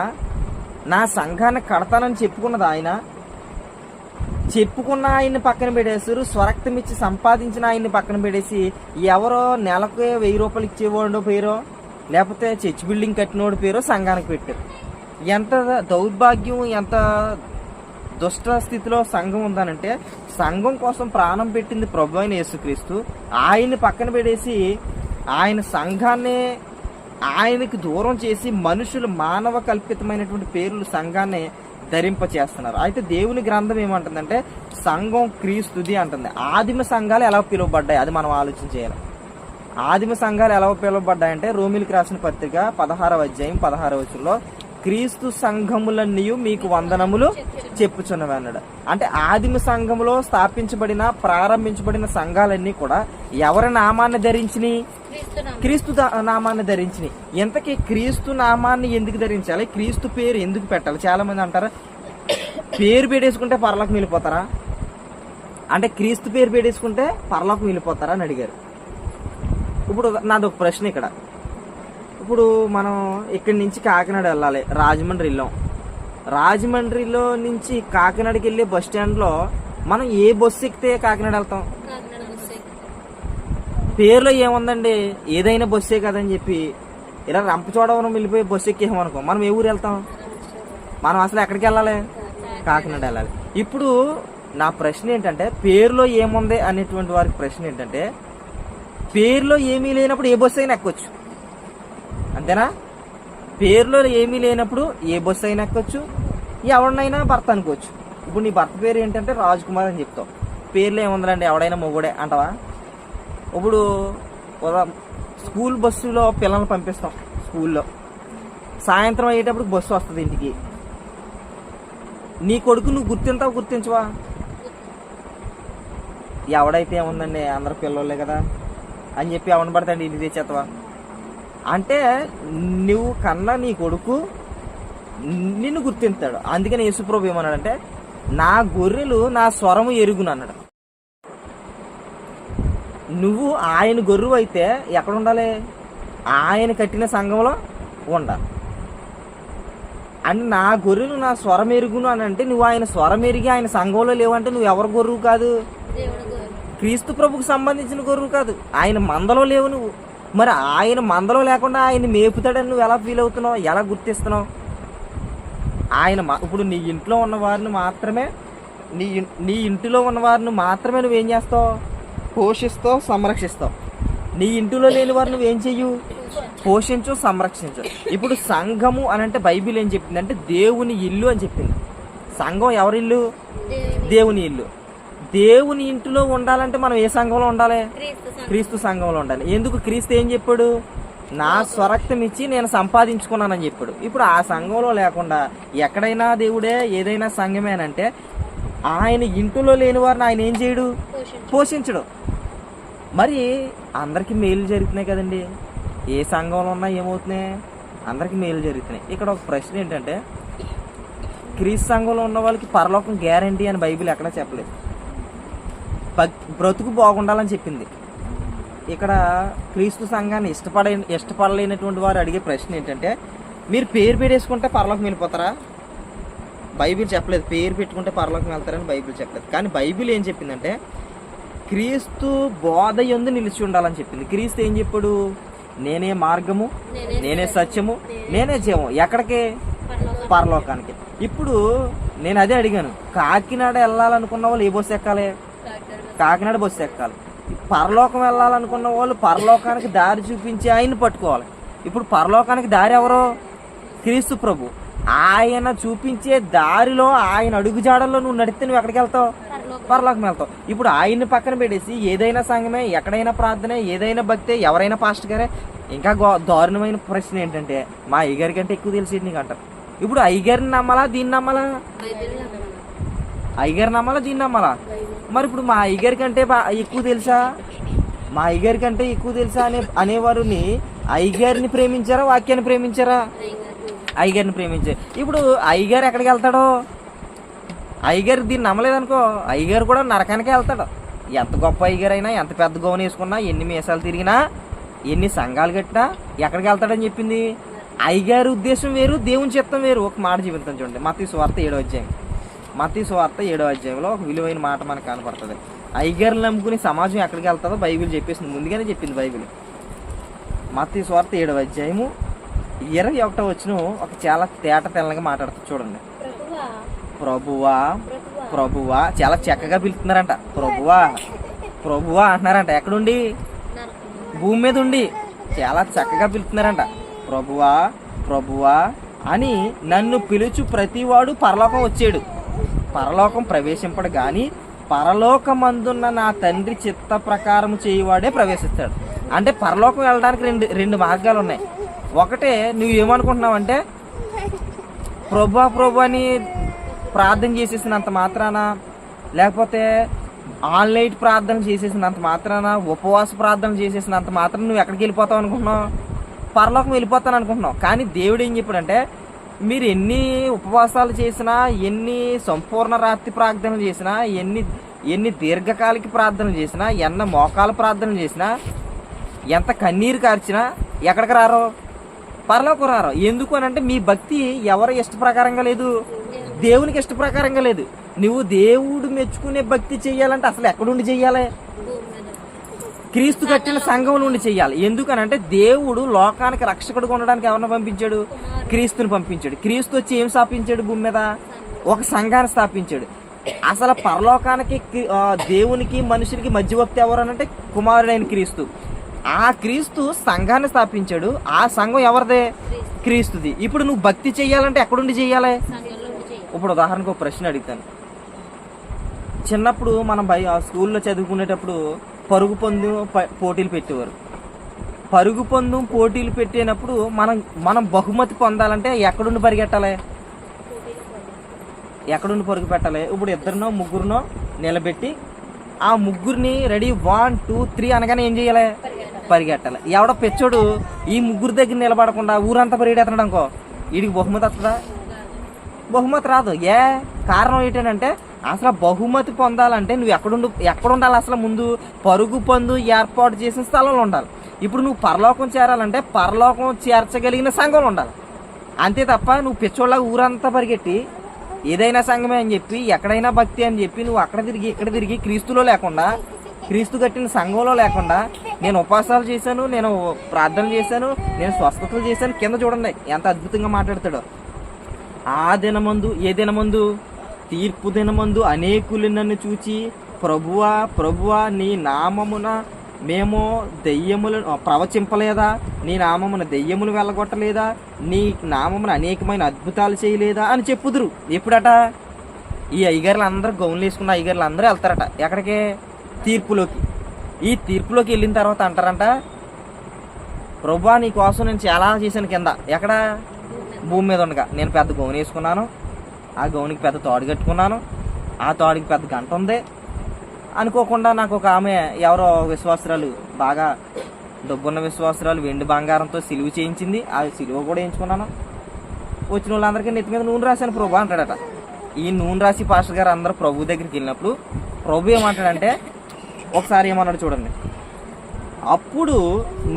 [SPEAKER 1] నా సంఘాన్ని కడతానని చెప్పుకున్నది ఆయన. చెప్పుకున్న ఆయన్ని పక్కన పెట్టేసారు, స్వరక్తం ఇచ్చి సంపాదించిన ఆయన్ని పక్కన పెట్టేసి ఎవరో నెలకు 1000 రూపాయలు ఇచ్చేవాడు పేరో లేకపోతే చర్చ్ బిల్డింగ్ కట్టినోడు పేరో సంఘానికి పెట్టారు. ఎంత దౌర్భాగ్యం, ఎంత దుష్ట స్థితిలో సంఘం ఉందనంటే, సంఘం కోసం ప్రాణం పెట్టింది ప్రభు అయిన యేసుక్రీస్తు. ఆయన్ని పక్కన పెట్టేసి ఆయన సంఘాన్ని ఆయనకి దూరం చేసి మనుషులు మానవ కల్పితమైనటువంటి పేర్లు సంఘాన్ని ధరింప చేస్తున్నారు. అయితే దేవుని గ్రంథం ఏమంటుందంటే సంఘం క్రీస్తుది అంటుంది. ఆదిమ సంఘాలు ఎలా పిలువబడ్డాయి అది మనం ఆలోచన చేయాలి. ఆదిమ సంఘాలు ఎలా పిలువబడ్డాయంటే రోమిలికి రాసిన పత్రిక 16వ అధ్యాయం 16వ వచనంలో క్రీస్తు సంఘములన్నీ మీకు వందనములు చెప్పుచున్నవి అన్నాడు. అంటే ఆదిమ సంఘములో స్థాపించబడిన ప్రారంభించబడిన సంఘాలన్నీ కూడా ఎవరి నామాన్ని ధరించినాయి? క్రీస్తు నామాన్ని ధరించినాయి. ఇంతకీ క్రీస్తు నామాన్ని ఎందుకు ధరించాలి? క్రీస్తు పేరు ఎందుకు పెట్టాలి? చాలా మంది అంటారు పేరు పెట్టేసుకుంటే పరలోకం వెళ్ళిపోతారా అంటే, క్రీస్తు పేరు పెట్టేసుకుంటే పరలోకం వెళ్ళిపోతారా అని అడిగారు. ఇప్పుడు నాది ఒక ప్రశ్న ఇక్కడ. ఇప్పుడు మనం ఇక్కడి నుంచి కాకినాడ వెళ్ళాలి, రాజమండ్రి వెళ్ళాం. రాజమండ్రిలో నుంచి కాకినాడకి వెళ్ళే బస్ స్టాండ్లో మనం ఏ బస్సు ఎక్కితే కాకినాడ వెళ్తాం? పేరులో ఏముందండి, ఏదైనా బస్సే కదని చెప్పి ఇలా రంపచోడవరం వెళ్ళిపోయి బస్సు ఎక్కేమనుకో, మనం ఏ ఊరు వెళ్తాం? మనం అసలు ఎక్కడికి వెళ్ళాలి? కాకినాడ వెళ్ళాలి. ఇప్పుడు నా ప్రశ్న ఏంటంటే, పేరులో ఏముంది అనేటువంటి వారికి ప్రశ్న ఏంటంటే, పేరులో ఏమీ లేనప్పుడు ఏ బస్సు అయినా ఎక్కొచ్చు, అంతేనా? పేరులో ఏమీ లేనప్పుడు ఏ బస్సు అయినా ఎక్కొచ్చు, ఎవరినైనా భర్త అనుకోవచ్చు. ఇప్పుడు నీ భర్త పేరు ఏంటంటే రాజ్ కుమార్ అని చెప్తావు, పేర్లో ఏముందండి ఎవడైనా మొగుడే అంటావా? ఇప్పుడు స్కూల్ బస్సులో పిల్లల్ని పంపిస్తాం, స్కూల్లో సాయంత్రం అయ్యేటప్పుడు బస్సు వస్తుంది ఇంటికి. నీ కొడుకు నువ్వు గుర్తింతావు గుర్తించవా? ఎవడైతే ఏముందండి అందరు పిల్లలే కదా అని చెప్పి ఎవరిని పడతాండి ఇంటి తెచ్చేస్తావా? అంటే నువ్వు కన్నా నీ కొడుకు నిన్ను గుర్తింతాడు. అందుకని యేసుప్రభు ఏమన్నాడంటే నా గొర్రెలు నా స్వరము ఎరుగును అన్నాడు. నువ్వు ఆయన గొర్రెవు అయితే ఎక్కడ ఉండాలి? ఆయన కట్టిన సంఘంలో ఉండాలి. అంటే నా గొర్రెలు నా స్వరం ఎరుగును అని అంటే నువ్వు ఆయన స్వరం ఎరిగి ఆయన సంఘంలో లేవంటే నువ్వు ఎవరి గొర్రెవు కాదు? క్రీస్తు ప్రభుకు సంబంధించిన గొర్రెవు కాదు. ఆయన మందలో లేవు నువ్వు. మరి ఆయన మందలో లేకుండా ఆయన మేపుతాడని నువ్వు ఎలా ఫీల్ అవుతున్నావు? ఎలా గుర్తిస్తున్నావు? ఆయన ఇప్పుడు నీ ఇంట్లో ఉన్న వారిని మాత్రమే నీ ఇంటిలో ఉన్న వారిని మాత్రమే నువ్వేం చేస్తావు? పోషిస్తావు, సంరక్షిస్తావు. నీ ఇంటిలో లేని వారు నువ్వేం చెయ్యు? పోషించు, సంరక్షించు. ఇప్పుడు సంఘము అని అంటే బైబిల్ ఏం చెప్పింది అంటే దేవుని ఇల్లు అని చెప్పింది. సంఘం ఎవరి ఇల్లు? దేవుని ఇల్లు. దేవుని ఇంటిలో ఉండాలంటే మనం ఏ సంఘంలో ఉండాలి? క్రీస్తు సంఘంలో ఉండాలి. ఎందుకు? క్రీస్తు ఏం చెప్పాడు? నా స్వరక్తం ఇచ్చి నేను సంపాదించుకున్నానని చెప్పాడు. ఇప్పుడు ఆ సంఘంలో లేకుండా ఎక్కడైనా దేవుడే ఏదైనా సంఘమేనంటే ఆయన ఇంటిలో లేని వారిని ఆయన ఏం చేయడు? పోషించడు. మరి అందరికీ మేలు జరుగుతున్నాయి కదండి. ఏ సంఘంలో ఉన్నా ఏమవుతున్నాయి? అందరికీ మేలు జరుగుతున్నాయి. ఇక్కడ ఒక ప్రశ్న ఏంటంటే క్రీస్తు సంఘంలో ఉన్న వాళ్ళకి పరలోకం గ్యారంటీ అని బైబిల్ ఎక్కడా చెప్పలేదు. బ్రతుకు బాగుండాలని చెప్పింది. ఇక్కడ క్రీస్తు సంఘాన్ని ఇష్టపడలేనటువంటి వారు అడిగే ప్రశ్న ఏంటంటే మీరు పేరు పెట్టేసుకుంటే పరలోకం వెళ్ళిపోతారా? బైబిల్ చెప్పలేదు పేరు పెట్టుకుంటే పరలోకం వెళ్తారని బైబిల్ చెప్పలేదు. కానీ బైబిల్ ఏం చెప్పిందంటే క్రీస్తు బోధ యందు నిలిచి ఉండాలని చెప్పింది. క్రీస్తు ఏం చెప్పాడు? నేనే మార్గము, నేనే సత్యము, నేనే జీవం. ఎక్కడికి? పరలోకానికి. ఇప్పుడు నేను అదే అడిగాను, కాకినాడ వెళ్ళాలనుకున్న వాళ్ళు ఏ బస్సు ఎక్కాలి? కాకినాడ బస్సు ఎక్కాలి. పరలోకం వెళ్ళాలనుకున్న వాళ్ళు పరలోకానికి దారి చూపించి ఆయన్ని పట్టుకోవాలి. ఇప్పుడు పరలోకానికి దారి ఎవరో? క్రీస్తు ప్రభు. ఆయన చూపించే దారిలో ఆయన అడుగుజాడల్లో నువ్వు నడిస్తే నువ్వు ఎక్కడికి వెళ్తావు? పరలోకం వెళ్తావు. ఇప్పుడు ఆయన్ని పక్కన పెట్టేసి ఏదైనా సంఘమే, ఎక్కడైనా ప్రార్థన, ఏదైనా భక్తే, ఎవరైనా పాస్టర్ గారే. ఇంకా దారుణమైన ప్రశ్న ఏంటంటే మా అయ్యగారి కంటే ఎక్కువ తెలిసి నీకు అంటారు. ఇప్పుడు అయ్యగారిని నమ్మాలా దీన్ని నమ్మాలా? అయ్యగారు నమ్మాలా దీన్ని నమ్మాలా? మరి ఇప్పుడు మా అయ్యగారి కంటే ఎక్కువ తెలుసా, మా అయ్యగారి కంటే ఎక్కువ తెలుసా అనేవారుని అయ్యగారిని ప్రేమించారా వాక్యాన్ని ప్రేమించారా? అయ్యగారిని ప్రేమించారు. ఇప్పుడు అయ్యగారు ఎక్కడికి వెళ్తాడో? అయ్యగారు దీన్ని నమ్మలేదనుకో అయ్యగారు కూడా నరకానికే వెళ్తాడు. ఎంత గొప్ప అయ్యగారు అయినా, ఎంత పెద్ద గౌన్ వేసుకున్నా, ఎన్ని మీసాలు తిరిగినా, ఎన్ని సంఘాలు కట్టినా ఎక్కడికి వెళ్తాడని చెప్పింది? అయ్యగారి ఉద్దేశం వేరు, దేవుని చిత్తం వేరు. ఒక మాట జీవితం చూడండి, మత్తయి సువార్త 7వ అధ్యాయం. మత్తయి సువార్త 7వ అధ్యాయంలో ఒక విలువైన మాట మనకు కనపడుతుంది. అయ్యగారులు నమ్ముకుని సమాజం ఎక్కడికి వెళ్తుందో బైబిల్ చెప్పేసింది, ముందుగానే చెప్పింది బైబిల్. మత్తయి సువార్త 7వ అధ్యాయము 21వ వచనం ఒక చాలా తేట తెల్లగా మాట్లాడుతుంది చూడండి. ప్రభువా ప్రభువా, చాలా చక్కగా పిలుస్తున్నారంట. ప్రభువా ప్రభువా అంటున్నారంట. ఎక్కడుండి? భూమి మీద ఉండి చాలా చక్కగా పిలుస్తున్నారంట. ప్రభువా ప్రభువా అని నన్ను పిలుచు ప్రతివాడు పరలోకం వచ్చాడు, పరలోకం ప్రవేశింపడు గాని పరలోకమందున్న నా తండ్రి చిత్త ప్రకారం చేయువాడే ప్రవేశిస్తాడు. అంటే పరలోకం వెళ్ళడానికి రెండు మార్గాలు ఉన్నాయి. ఒకటే, నువ్వేమనుకుంటున్నావంటే ప్రభా ప్రభు అని ప్రార్థన చేసేసినంత మాత్రాన, లేకపోతే ఆన్లైన్ ప్రార్థన చేసేసినంత మాత్రాన, ఉపవాస ప్రార్థన చేసేసినంత మాత్రాన నువ్వు ఎక్కడికి వెళ్ళిపోతావు అనుకుంటున్నావు? పరలోకం వెళ్ళిపోతాను అనుకుంటున్నావు. కానీ దేవుడు ఏం చెప్పాడంటే మీరు ఎన్ని ఉపవాసాలు చేసినా, ఎన్ని సంపూర్ణ రాత్రి ప్రార్థనలు చేసినా, ఎన్ని దీర్ఘకాలిక ప్రార్థనలు చేసినా, ఎన్న మోకాల ప్రార్థనలు చేసినా, ఎంత కన్నీరు కార్చినా ఎక్కడికి రారో? పరలోకం రారో. ఎందుకు అని అంటే మీ భక్తి ఎవరి ఇష్ట ప్రకారంగా లేదు, దేవునికి ఇష్ట ప్రకారంగా లేదు. నువ్వు దేవుడు మెచ్చుకునే భక్తి చెయ్యాలంటే అసలు ఎక్కడుండి చెయ్యాలి? క్రీస్తు కట్టిన సంఘం నుండి చెయ్యాలి. ఎందుకనంటే దేవుడు లోకానికి రక్షకుడుగా ఉండడానికి ఎవరిని పంపించాడు? క్రీస్తుని పంపించాడు. క్రీస్తు వచ్చి ఏం స్థాపించాడు? భూమి మీద ఒక సంఘాన్ని స్థాపించాడు. అసలు పరలోకానికి దేవునికి మనుషులకి మధ్యవర్తి ఎవరు అనంటే కుమారుడైన క్రీస్తు. ఆ క్రీస్తు సంఘాన్ని స్థాపించాడు. ఆ సంఘం ఎవరిదే? క్రీస్తుది. ఇప్పుడు నువ్వు భక్తి చెయ్యాలంటే ఎక్కడుండి చెయ్యాలి? ఇప్పుడు ఉదాహరణకు ఒక ప్రశ్న అడుగుతాను. చిన్నప్పుడు మనం స్కూల్లో చదువుకునేటప్పుడు పరుగు పందెం పోటీలు పెట్టేవారు. పరుగు పందెం పోటీలు పెట్టేటప్పుడు మనం బహుమతి పొందాలంటే ఎక్కడుండి పరిగెట్టాలి? ఎక్కడుండి పరుగు పెట్టాలి? ఇప్పుడు ఇద్దరినో ముగ్గురునో నిలబెట్టి ఆ ముగ్గురిని రెడీ 1 2 3 అనగానే ఏం చేయాలి? పరిగెట్టాలి. ఎవడో పెచ్చోడు ఈ ముగ్గురు దగ్గర నిలబడకుండా ఊరంతా పరిగెడుతున్నాడు అనుకో, వీడికి బహుమతి వస్తుందా? బహుమతి రాదు. కారణం ఏంటంటే అసలు బహుమతి పొందాలంటే నువ్వు ఎక్కడ ఉండాలి? అసలు ముందు పరుగు పందు ఏర్పాటు చేసిన స్థలంలో ఉండాలి. ఇప్పుడు నువ్వు పరలోకం చేరాలంటే పరలోకం చేర్చగలిగిన సంఘంలో ఉండాలి. అంతే తప్ప నువ్వు పిచ్చోళ్ళగా ఊరంతా పరిగెట్టి ఏదైనా సంఘమే అని చెప్పి, ఎక్కడైనా భక్తి అని చెప్పి నువ్వు అక్కడ తిరిగి ఇక్కడ తిరిగి క్రీస్తులో లేకుండా, క్రీస్తు కట్టిన సంఘంలో లేకుండా, నేను ఉపవాసాలు చేశాను, నేను ప్రార్థన చేశాను, నేను స్వస్థతలు చేశాను, కింద చూడండి ఎంత అద్భుతంగా మాట్లాడతాడో. ఆ దినమందు, ఏ దినమందు? తీర్పు దినమందు అనేకులు నన్ను చూచి, ప్రభువా ప్రభువా నీ నామమున మేము దెయ్యములను ప్రవచింపలేదా? నీ నామమున దెయ్యములు వెళ్ళగొట్టలేదా? నీ నామమున అనేకమైన అద్భుతాలు చేయలేదా అని చెప్పుదురు. ఎప్పుడట? ఈ అయ్యగారులు అందరూ గౌన్లు వేసుకున్న అయ్యగారులు అందరూ వెళ్తారట ఎక్కడికి? తీర్పులోకి. ఈ తీర్పులోకి వెళ్ళిన తర్వాత అంటారంట, ప్రభువా నీ కోసం నేను చాలా చేశాను కింద. ఎక్కడ? భూమి మీద ఉండగా. నేను పెద్ద గౌన్ వేసుకున్నాను, ఆ గౌనికి పెద్ద తాడు కట్టుకున్నాను, ఆ తాడుకి పెద్ద గంట ఉంది. అనుకోకుండా నాకు ఒక ఆమె, ఎవరో విశ్వాసరాలు, బాగా డబ్బున్న విశ్వాసరాలు, వెండి బంగారంతో సిలువ చేయించింది. ఆ సిలువ కూడా వేయించుకున్నాను. వచ్చిన వాళ్ళందరికీ నెత్తి మీద నూనె రాశాను ప్రభు అంటాడట. ఈ నూనె రాసి పాస్టర్ గారు అందరూ ప్రభు దగ్గరికి వెళ్ళినప్పుడు ప్రభు ఏమంటాడంటే, ఒకసారి ఏమన్నాడు చూడండి, అప్పుడు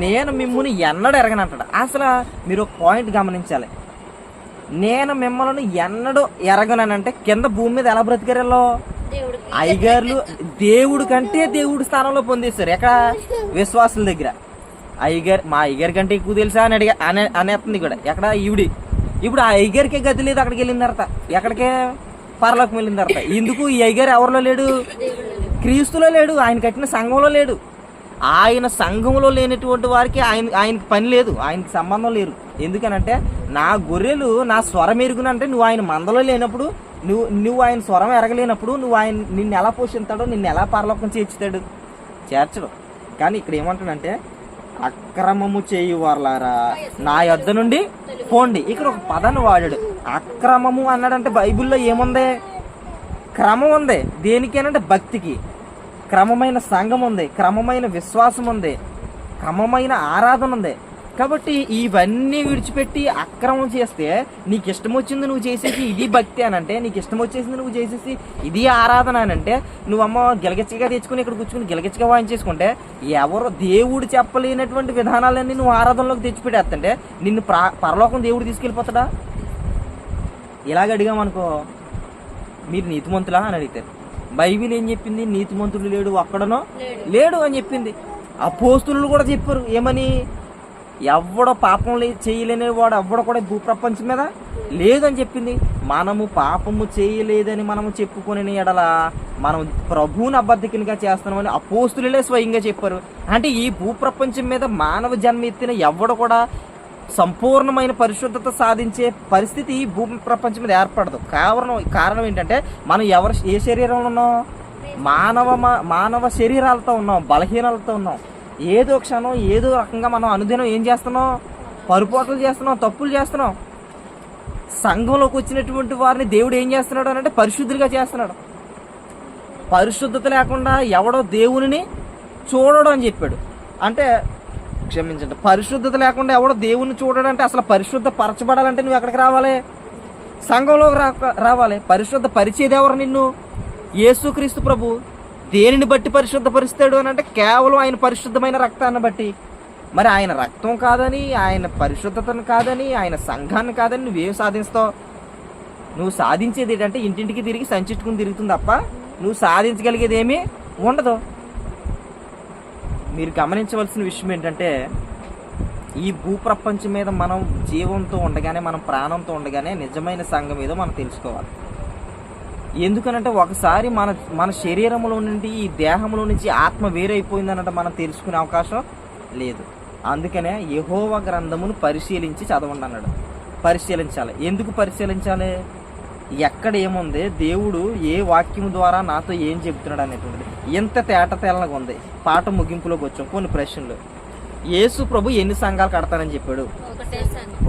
[SPEAKER 1] నేను మిమ్మల్ని ఎన్నడూ ఎరగనంటాడు. అసలు మీరు ఒక పాయింట్ గమనించాలి. నేను మిమ్మల్ని ఎన్నడూ ఎరగనంటే కింద భూమి మీద ఎలా బ్రతికారో అయ్యగారులు దేవుడు కంటే దేవుడి స్థానంలో పొందేశారు. ఎక్కడ? విశ్వాసుల దగ్గర. మా అయ్యగారి కంటే ఎక్కువ తెలుసా అని అనేస్తుంది కూడా. ఎక్కడ? ఈవిడి. ఇప్పుడు ఆ అయ్యగారికే గతి లేదు. అక్కడికి వెళ్ళిన తర్వాత ఎక్కడికే? పరలోకం వెళ్ళిన తర్వాత. ఎందుకు? ఈ అయ్యగారు ఎవరిలో లేడు? క్రీస్తులో లేడు. ఆయన కట్టిన సంఘంలో లేడు. ఆయన సంఘంలో లేనటువంటి వారికి ఆయనకి పని లేదు, ఆయనకి సంబంధం లేరు. ఎందుకనంటే నా గొర్రెలు నా స్వరం ఎరుగునంటే నువ్వు ఆయన మందలో లేనప్పుడు, నువ్వు ఆయన స్వరం ఎరగలేనప్పుడు నువ్వు నిన్ను ఎలా పోషిస్తాడో, నిన్ను ఎలా పరలోకం చేర్చడు. కానీ ఇక్కడ ఏమంటాడంటే, అక్రమము చేయువారులారా నా యొద్ద నుండి పోండి. ఇక్కడ ఒక పదాన్ని వాడాడు, అక్రమము అన్నాడంటే బైబిల్లో ఏముంది? క్రమం ఉంది. దేనికేనంటే భక్తికి. క్రమమైన సంఘం ఉంది, క్రమమైన విశ్వాసం ఉంది, క్రమమైన ఆరాధన ఉంది. కాబట్టి ఇవన్నీ విడిచిపెట్టి అక్రమం చేస్తే, నీకు ఇష్టం వచ్చింది నువ్వు చేసేసి ఇది భక్తి అని అంటే, నీకు ఇష్టం వచ్చేసింది నువ్వు చేసేసి ఇది ఆరాధన అని అంటే, నువ్వమ్మ గిలగిచ్చగా తెచ్చుకుని ఇక్కడ కూర్చుని గిలగిచ్చగా వాయించేసుకుంటే, ఎవరు దేవుడు చెప్పలేనటువంటి విధానాలన్నీ నువ్వు ఆరాధనలోకి తెచ్చిపెట్టేస్తుంటే నిన్ను పరలోకం దేవుడు తీసుకెళ్ళిపోతాడా? ఇలాగ అడిగామనుకో, మీరు నీతిమంతులా అని అడుగుతారు. బైబిల్ ఏం చెప్పింది? నీతిమంతుడు లేడు, ఒక్కడనో లేడు అని చెప్పింది. అపోస్తులు కూడా చెప్పారు ఏమని? ఎవడో పాపం చేయలేని వాడు ఎవడో కూడా భూప్రపంచం మీద లేదని చెప్పింది. మనము పాపము చేయలేదని మనము చెప్పుకునే ఎడల మనం ప్రభువుని అబద్ధికునిగా చేస్తున్నామని అపోస్తులే స్వయంగా చెప్పారు. అంటే ఈ భూప్రపంచం మీద మానవ జన్మ ఎత్తిన ఎవడో కూడా సంపూర్ణమైన పరిశుద్ధత సాధించే పరిస్థితి ఈ భూమి ప్రపంచం మీద ఏర్పడదు. కారణం ఏంటంటే మనం ఏ శరీరంలో ఉన్నాం? మానవ శరీరాలతో ఉన్నాం, బలహీనలతో ఉన్నాం. ఏదో క్షణం ఏదో రకంగా మనం అనుదినం ఏం చేస్తున్నాం? పొరపాట్లు చేస్తున్నాం, తప్పులు చేస్తున్నాం. సంఘంలోకి వచ్చినటువంటి వారిని దేవుడు ఏం చేస్తున్నాడు అంటే పరిశుద్ధులుగా చేస్తున్నాడు. పరిశుద్ధత లేకుండా ఎవడో దేవుని చూడడం అని చెప్పాడు. అంటే క్షమించండి, పరిశుద్ధత లేకుండా ఎవడో దేవుణ్ణి చూడాలంటే, అసలు పరిశుద్ధ పరచబడాలంటే నువ్వు ఎక్కడికి రావాలి? సంఘంలోకి రావాలి. పరిశుద్ధ పరిచేది ఎవరు? నిన్ను యేసుక్రీస్తు ప్రభు. దేనిని బట్టి పరిశుద్ధపరుస్తాడు అని అంటే కేవలం ఆయన పరిశుద్ధమైన రక్తాన్ని బట్టి. మరి ఆయన రక్తం కాదని, ఆయన పరిశుద్ధతను కాదని, ఆయన సంఘాన్ని కాదని నువ్వేం సాధిస్తావు? నువ్వు సాధించేది ఏంటంటే ఇంటింటికి తిరిగి సంచిట్టుకుని తిరుగుతుంది తప్ప నువ్వు సాధించగలిగేది ఏమీ ఉండదు. మీరు గమనించవలసిన విషయం ఏంటంటే, ఈ భూప్రపంచం మీద మనం జీవంతో ఉండగానే, మనం ప్రాణంతో ఉండగానే నిజమైన సంఘం ఏదో మనం తెలుసుకోవాలి. ఎందుకనంటే ఒకసారి మన శరీరంలో నుండి, ఈ దేహంలో నుంచి ఆత్మ వేరైపోయిందనంటే మనం తెలుసుకునే అవకాశం లేదు. అందుకనే యెహోవా గ్రంథమును పరిశీలించి చదవండి అన్నాడు. పరిశీలించాలి. ఎందుకు పరిశీలించాలి? ఎక్కడ ఏముంది, దేవుడు ఏ వాక్యం ద్వారా నాతో ఏం చెబుతున్నాడు అనేటువంటిది ఎంత తేటతెల్లగా ఉంది. పాట ముగింపులోకి వచ్చాం. కొన్ని ప్రశ్నలు. యేసు ప్రభు ఎన్ని సంఘాలు కడతానని చెప్పాడు?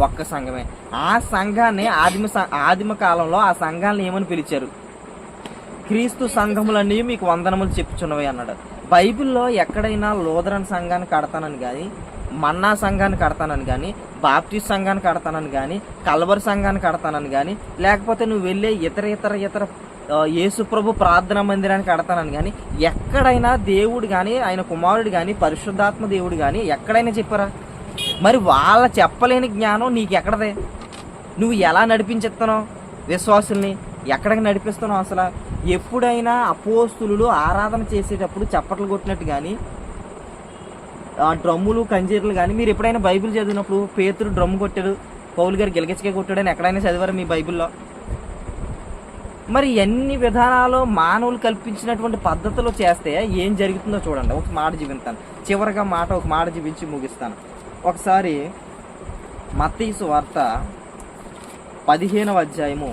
[SPEAKER 1] ఒక్క సంఘమే. ఆ సంఘాన్ని ఆదిమ కాలంలో ఆ సంఘాలను ఏమని పిలిచారు? క్రీస్తు సంఘములన్నీ మీకు వందనములు చెప్పుచున్నవి అన్నాడు. బైబిల్లో ఎక్కడైనా లూథరన్ సంఘాన్ని కడతానని కానీ, మన్నా సంఘాన్ని కడతానని కానీ, బాప్టిస్ట్ సంఘాన్ని కడతానని కానీ, కల్వరి సంఘాన్ని కడతానని కానీ, లేకపోతే నువ్వు వెళ్ళే ఇతర యేసుప్రభు ప్రార్థనా మందిరాన్ని కడతానని కానీ, ఎక్కడైనా దేవుడు కానీ, ఆయన కుమారుడు కానీ, పరిశుద్ధాత్మ దేవుడు కానీ ఎక్కడైనా చెప్పారా? మరి వాళ్ళ చెప్పలేని జ్ఞానం నీకు ఎక్కడదే? నువ్వు ఎలా నడిపించేస్తున్నావు విశ్వాసుల్ని? ఎక్కడికి నడిపిస్తున్నావు అసలు? ఎప్పుడైనా అపోస్తులు ఆరాధన చేసేటప్పుడు చప్పట్లు కొట్టినట్టు కానీ, డ్రమ్ములు కంజీర్లు కానీ మీరు ఎప్పుడైనా బైబిల్ చదివినప్పుడు పేతురు డ్రమ్ము కొట్టాడు, పౌలు గారు గిలగిచ్చగా కొట్టాడని ఎక్కడైనా చదివారా మీ బైబిల్లో? మరి ఎన్ని విధానాలు మానవులు కల్పించినటువంటి పద్ధతులు చేస్తే ఏం జరుగుతుందో చూడండి. ఒక మాట జీవిస్తాను, చివరిగా ఒక మాట జీవించి ముగిస్తాను. ఒకసారి మత్తయి సువార్త 15వ అధ్యాయము,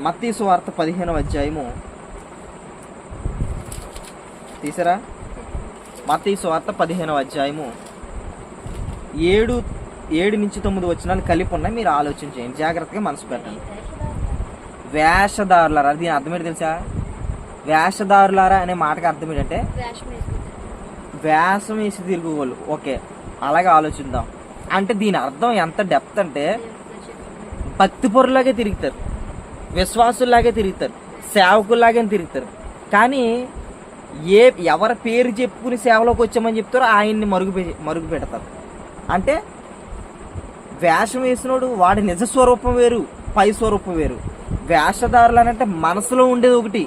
[SPEAKER 1] మత్తయి సువార్త 15వ అధ్యాయము తీసారా? మత్తయి సువార్త 15వ అధ్యాయము 7 నుంచి 9 వచనాలు కలిపి ఉన్నాయి. మీరు ఆలోచన చేయండి, జాగ్రత్తగా మనసు పెట్టండి. వేషధారులారా, దీని అర్థం ఏంటి తెలుసా? వేషధారులారా అనే మాటకి అర్థం ఏంటంటే వేషం వేసి తిరుగుకోళ్ళు. ఓకే, అలాగే ఆలోచిద్దాం. అంటే దీని అర్థం ఎంత డెప్త్ అంటే, భక్తి పొరులాగే తిరుగుతారు, విశ్వాసుల్లాగే తిరుగుతారు, సేవకుల్లాగే తిరుగుతారు. కానీ ఎవరి పేరు చెప్పుకుని సేవలోకి వచ్చామని చెప్తారో ఆయన్ని మరుగు పెడతారు. అంటే వేషం వేసినోడు వాడి నిజ స్వరూపం వేరు, పై స్వరూపం వేరు. వేషధారులు అంటే మనసులో ఉండేది ఒకటి,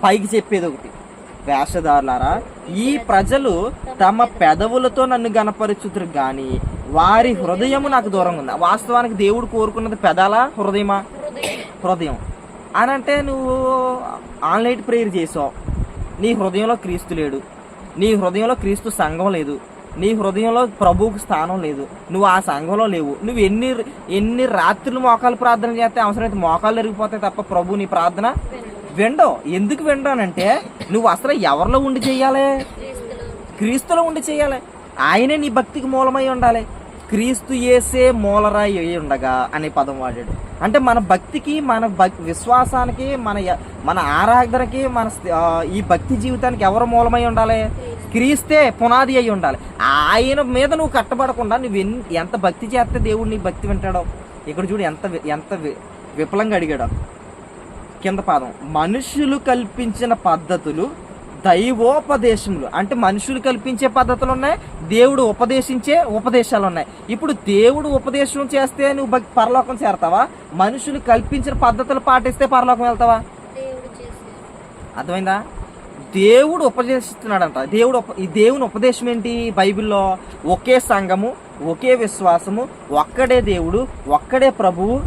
[SPEAKER 1] పైకి చెప్పేది ఒకటి. వేషధారులారా, ఈ ప్రజలు తమ పెదవులతో నన్ను గణపరచుతురు కానీ వారి హృదయము నాకు దూరంగా ఉంది. వాస్తవానికి దేవుడు కోరుకున్నది పెదాలా, హృదయమా? హృదయం. అని అంటే నువ్వు ఆన్లైన్ ప్రేయర్ చేసావు, నీ హృదయంలో క్రీస్తు లేడు, నీ హృదయంలో క్రీస్తు సంఘం లేదు, నీ హృదయంలో ప్రభువుకు స్థానం లేదు, నువ్వు ఆ సంఘంలో లేవు. నువ్వు ఎన్ని రాత్రులు మోకాలు ప్రార్థన చేస్తే అవసరమైతే మోకాలు ఎరిగిపోతాయి తప్ప ప్రభు నీ ప్రార్థన వినడు. ఎందుకు వినడానంటే నువ్వు అసలు ఎవరిలో ఉండి చెయ్యాలి? క్రీస్తులో ఉండి చెయ్యాలి. ఆయనే నీ భక్తికి మూలమై ఉండాలి. క్రీస్తు యేసే మూలరాయి అయి ఉండగా అనే పదం వాడాడు. అంటే మన భక్తికి, మన విశ్వాసానికి, మన ఆరాధనకి, మన ఈ భక్తి జీవితానికి ఎవరు మూలమై ఉండాలి? క్రీస్తే పునాది అయి ఉండాలి. ఆయన మీద నువ్వు కట్టబడకుండా నువ్వు ఎంత భక్తి చేస్తే దేవుడు నీ భక్తి వింటాడో. ఇక్కడ చూడు ఎంత విఫలంగా అడిగాడో. కింద పాదం, మనుషులు కల్పించిన పద్ధతులు దైవోపదేశములు. అంటే మనుషులు కల్పించే పద్ధతులు ఉన్నాయి, దేవుడు ఉపదేశించే ఉపదేశాలు ఉన్నాయి. ఇప్పుడు దేవుడు ఉపదేశం చేస్తే నువ్వు పరలోకం చేరతావా? మనుషులు కల్పించిన పద్ధతులు పాటిస్తే పరలోకం వెళ్తావా? అర్థమైందా? దేవుడు ఉపదేశిస్తున్నాడంట. ఈ దేవుని ఉపదేశం ఏంటి? బైబిల్లో ఒకే సంఘము, ఒకే విశ్వాసము, ఒక్కడే దేవుడు, ఒక్కడే ప్రభువు,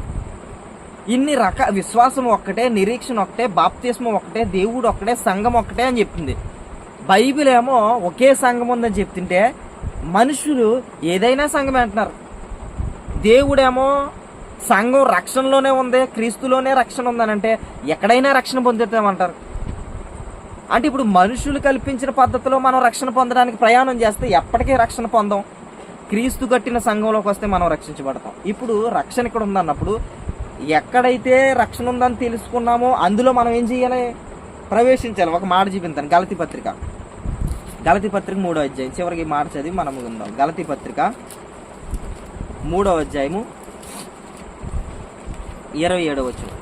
[SPEAKER 1] ఇన్ని విశ్వాసం ఒక్కటే, నిరీక్షణ ఒక్కటే, బాప్తిస్మం ఒక్కటే, దేవుడు ఒక్కటే, సంఘం ఒక్కటే అని చెప్తుంది. బైబిల్ ఏమో ఒకే సంఘం ఉందని చెప్తుంటే మనుషులు ఏదైనా సంఘమే అంటున్నారు. దేవుడేమో సంఘం రక్షణలోనే ఉంది, క్రీస్తులోనే రక్షణ ఉందనంటే ఎక్కడైనా రక్షణ పొందుతామంటారు. అంటే ఇప్పుడు మనుషులు కల్పించిన పద్ధతిలో మనం రక్షణ పొందడానికి ప్రయాణం చేస్తే ఎప్పటికీ రక్షణ పొందాం. క్రీస్తు కట్టిన సంఘంలోకి వస్తే మనం రక్షించబడతాం. ఇప్పుడు రక్షణ ఇక్కడ ఉందన్నప్పుడు ఎక్కడైతే రక్షణ ఉందని తెలుసుకున్నామో అందులో మనం ఏం చేయాలి? ప్రవేశించాలి. ఒక మాట చూపించాను. గలతీ పత్రిక 3వ అధ్యాయం చివరికి మాట చదివి మనం ఉందాం. గలతీ పత్రిక 3వ అధ్యాయము 27వ వచనం.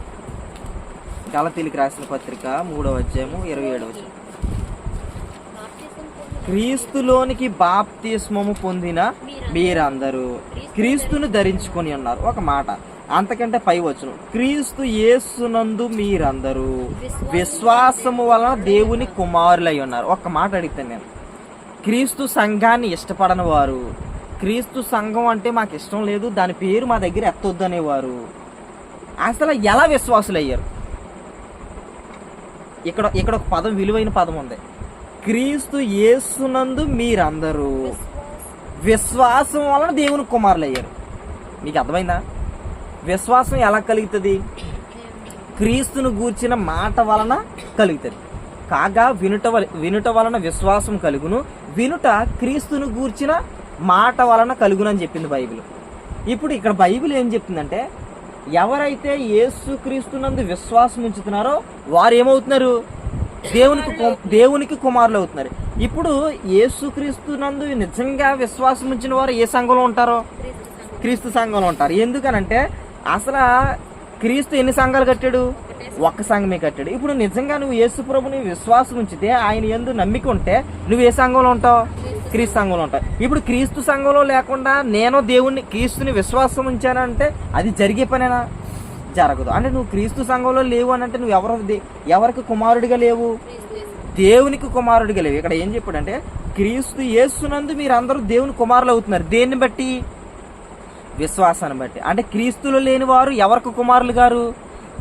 [SPEAKER 1] గలతీలకు రాసిన పత్రిక 3వ అధ్యాయము 27వ వచనం. క్రీస్తులోనికి బాప్తిస్మము పొందిన మీరందరూ క్రీస్తును ధరించుకొని ఉన్నారు. ఒక మాట అంతకంటే పై వచనం, క్రీస్తు యేసునందు మీరందరూ విశ్వాసము వలన దేవుని కుమారులై ఉన్నారు. ఒక్క మాట అడుగుతాను నేను. క్రీస్తు సంఘాన్ని ఇష్టపడని వారు, క్రీస్తు సంఘం అంటే మాకు ఇష్టం లేదు, దాని పేరు మా దగ్గర ఎత్తొద్దు అనేవారు అసలు ఎలా విశ్వాసులు అయ్యారు? ఇక్కడ ఒక పదం, విలువైన పదం ఉంది. క్రీస్తు యేసునందు మీరందరూ విశ్వాసం వలన దేవుని కుమారులు అయ్యారు. మీకు అర్థమైందా? విశ్వాసం ఎలా కలుగుతుంది? క్రీస్తును గూర్చిన మాట వలన కలుగుతుంది. కాగా వినుట వలన విశ్వాసం కలుగును, వినుట క్రీస్తును గూర్చిన మాట వలన కలుగునని చెప్పింది బైబిల్. ఇప్పుడు ఇక్కడ బైబిల్ ఏం చెప్తుందంటే, ఎవరైతే యేసుక్రీస్తునందు విశ్వాసం ఉంచుతున్నారో వారు ఏమవుతున్నారు? దేవునికి కుమారులు అవుతున్నారు. ఇప్పుడు యేసుక్రీస్తునందు నిజంగా విశ్వాసం ఉంచిన వారు ఏ సంఘంలో ఉంటారో? క్రీస్తు సంఘంలో ఉంటారు. ఎందుకనంటే అసలు క్రీస్తు ఎన్ని సంఘాలు కట్టాడు? ఒక్క సంఘమే కట్టాడు. ఇప్పుడు నిజంగా నువ్వు యేసు ప్రభుని విశ్వాసం ఉంచితే, ఆయన యందు నమ్మిక ఉంటే నువ్వు ఏ సంఘంలో ఉంటావు? క్రీస్తు సంఘంలో ఉంటావు. ఇప్పుడు క్రీస్తు సంఘంలో లేకుండా నేను క్రీస్తుని విశ్వాసం ఉంచానంటే అది జరిగే పనేనా? జరగదు. అంటే నువ్వు క్రీస్తు సంఘంలో లేవు అని అంటే నువ్వు ఎవరికి కుమారుడిగా లేవు? దేవునికి కుమారుడిగా లేవు. ఇక్కడ ఏం చెప్పాడంటే, క్రీస్తు యేసునందు మీరందరూ దేవుని కుమారులు అవుతున్నారు. దేన్ని బట్టి? విశ్వాసాన్ని బట్టి. అంటే క్రీస్తులో లేని వారు ఎవరికి కుమారులు గారు?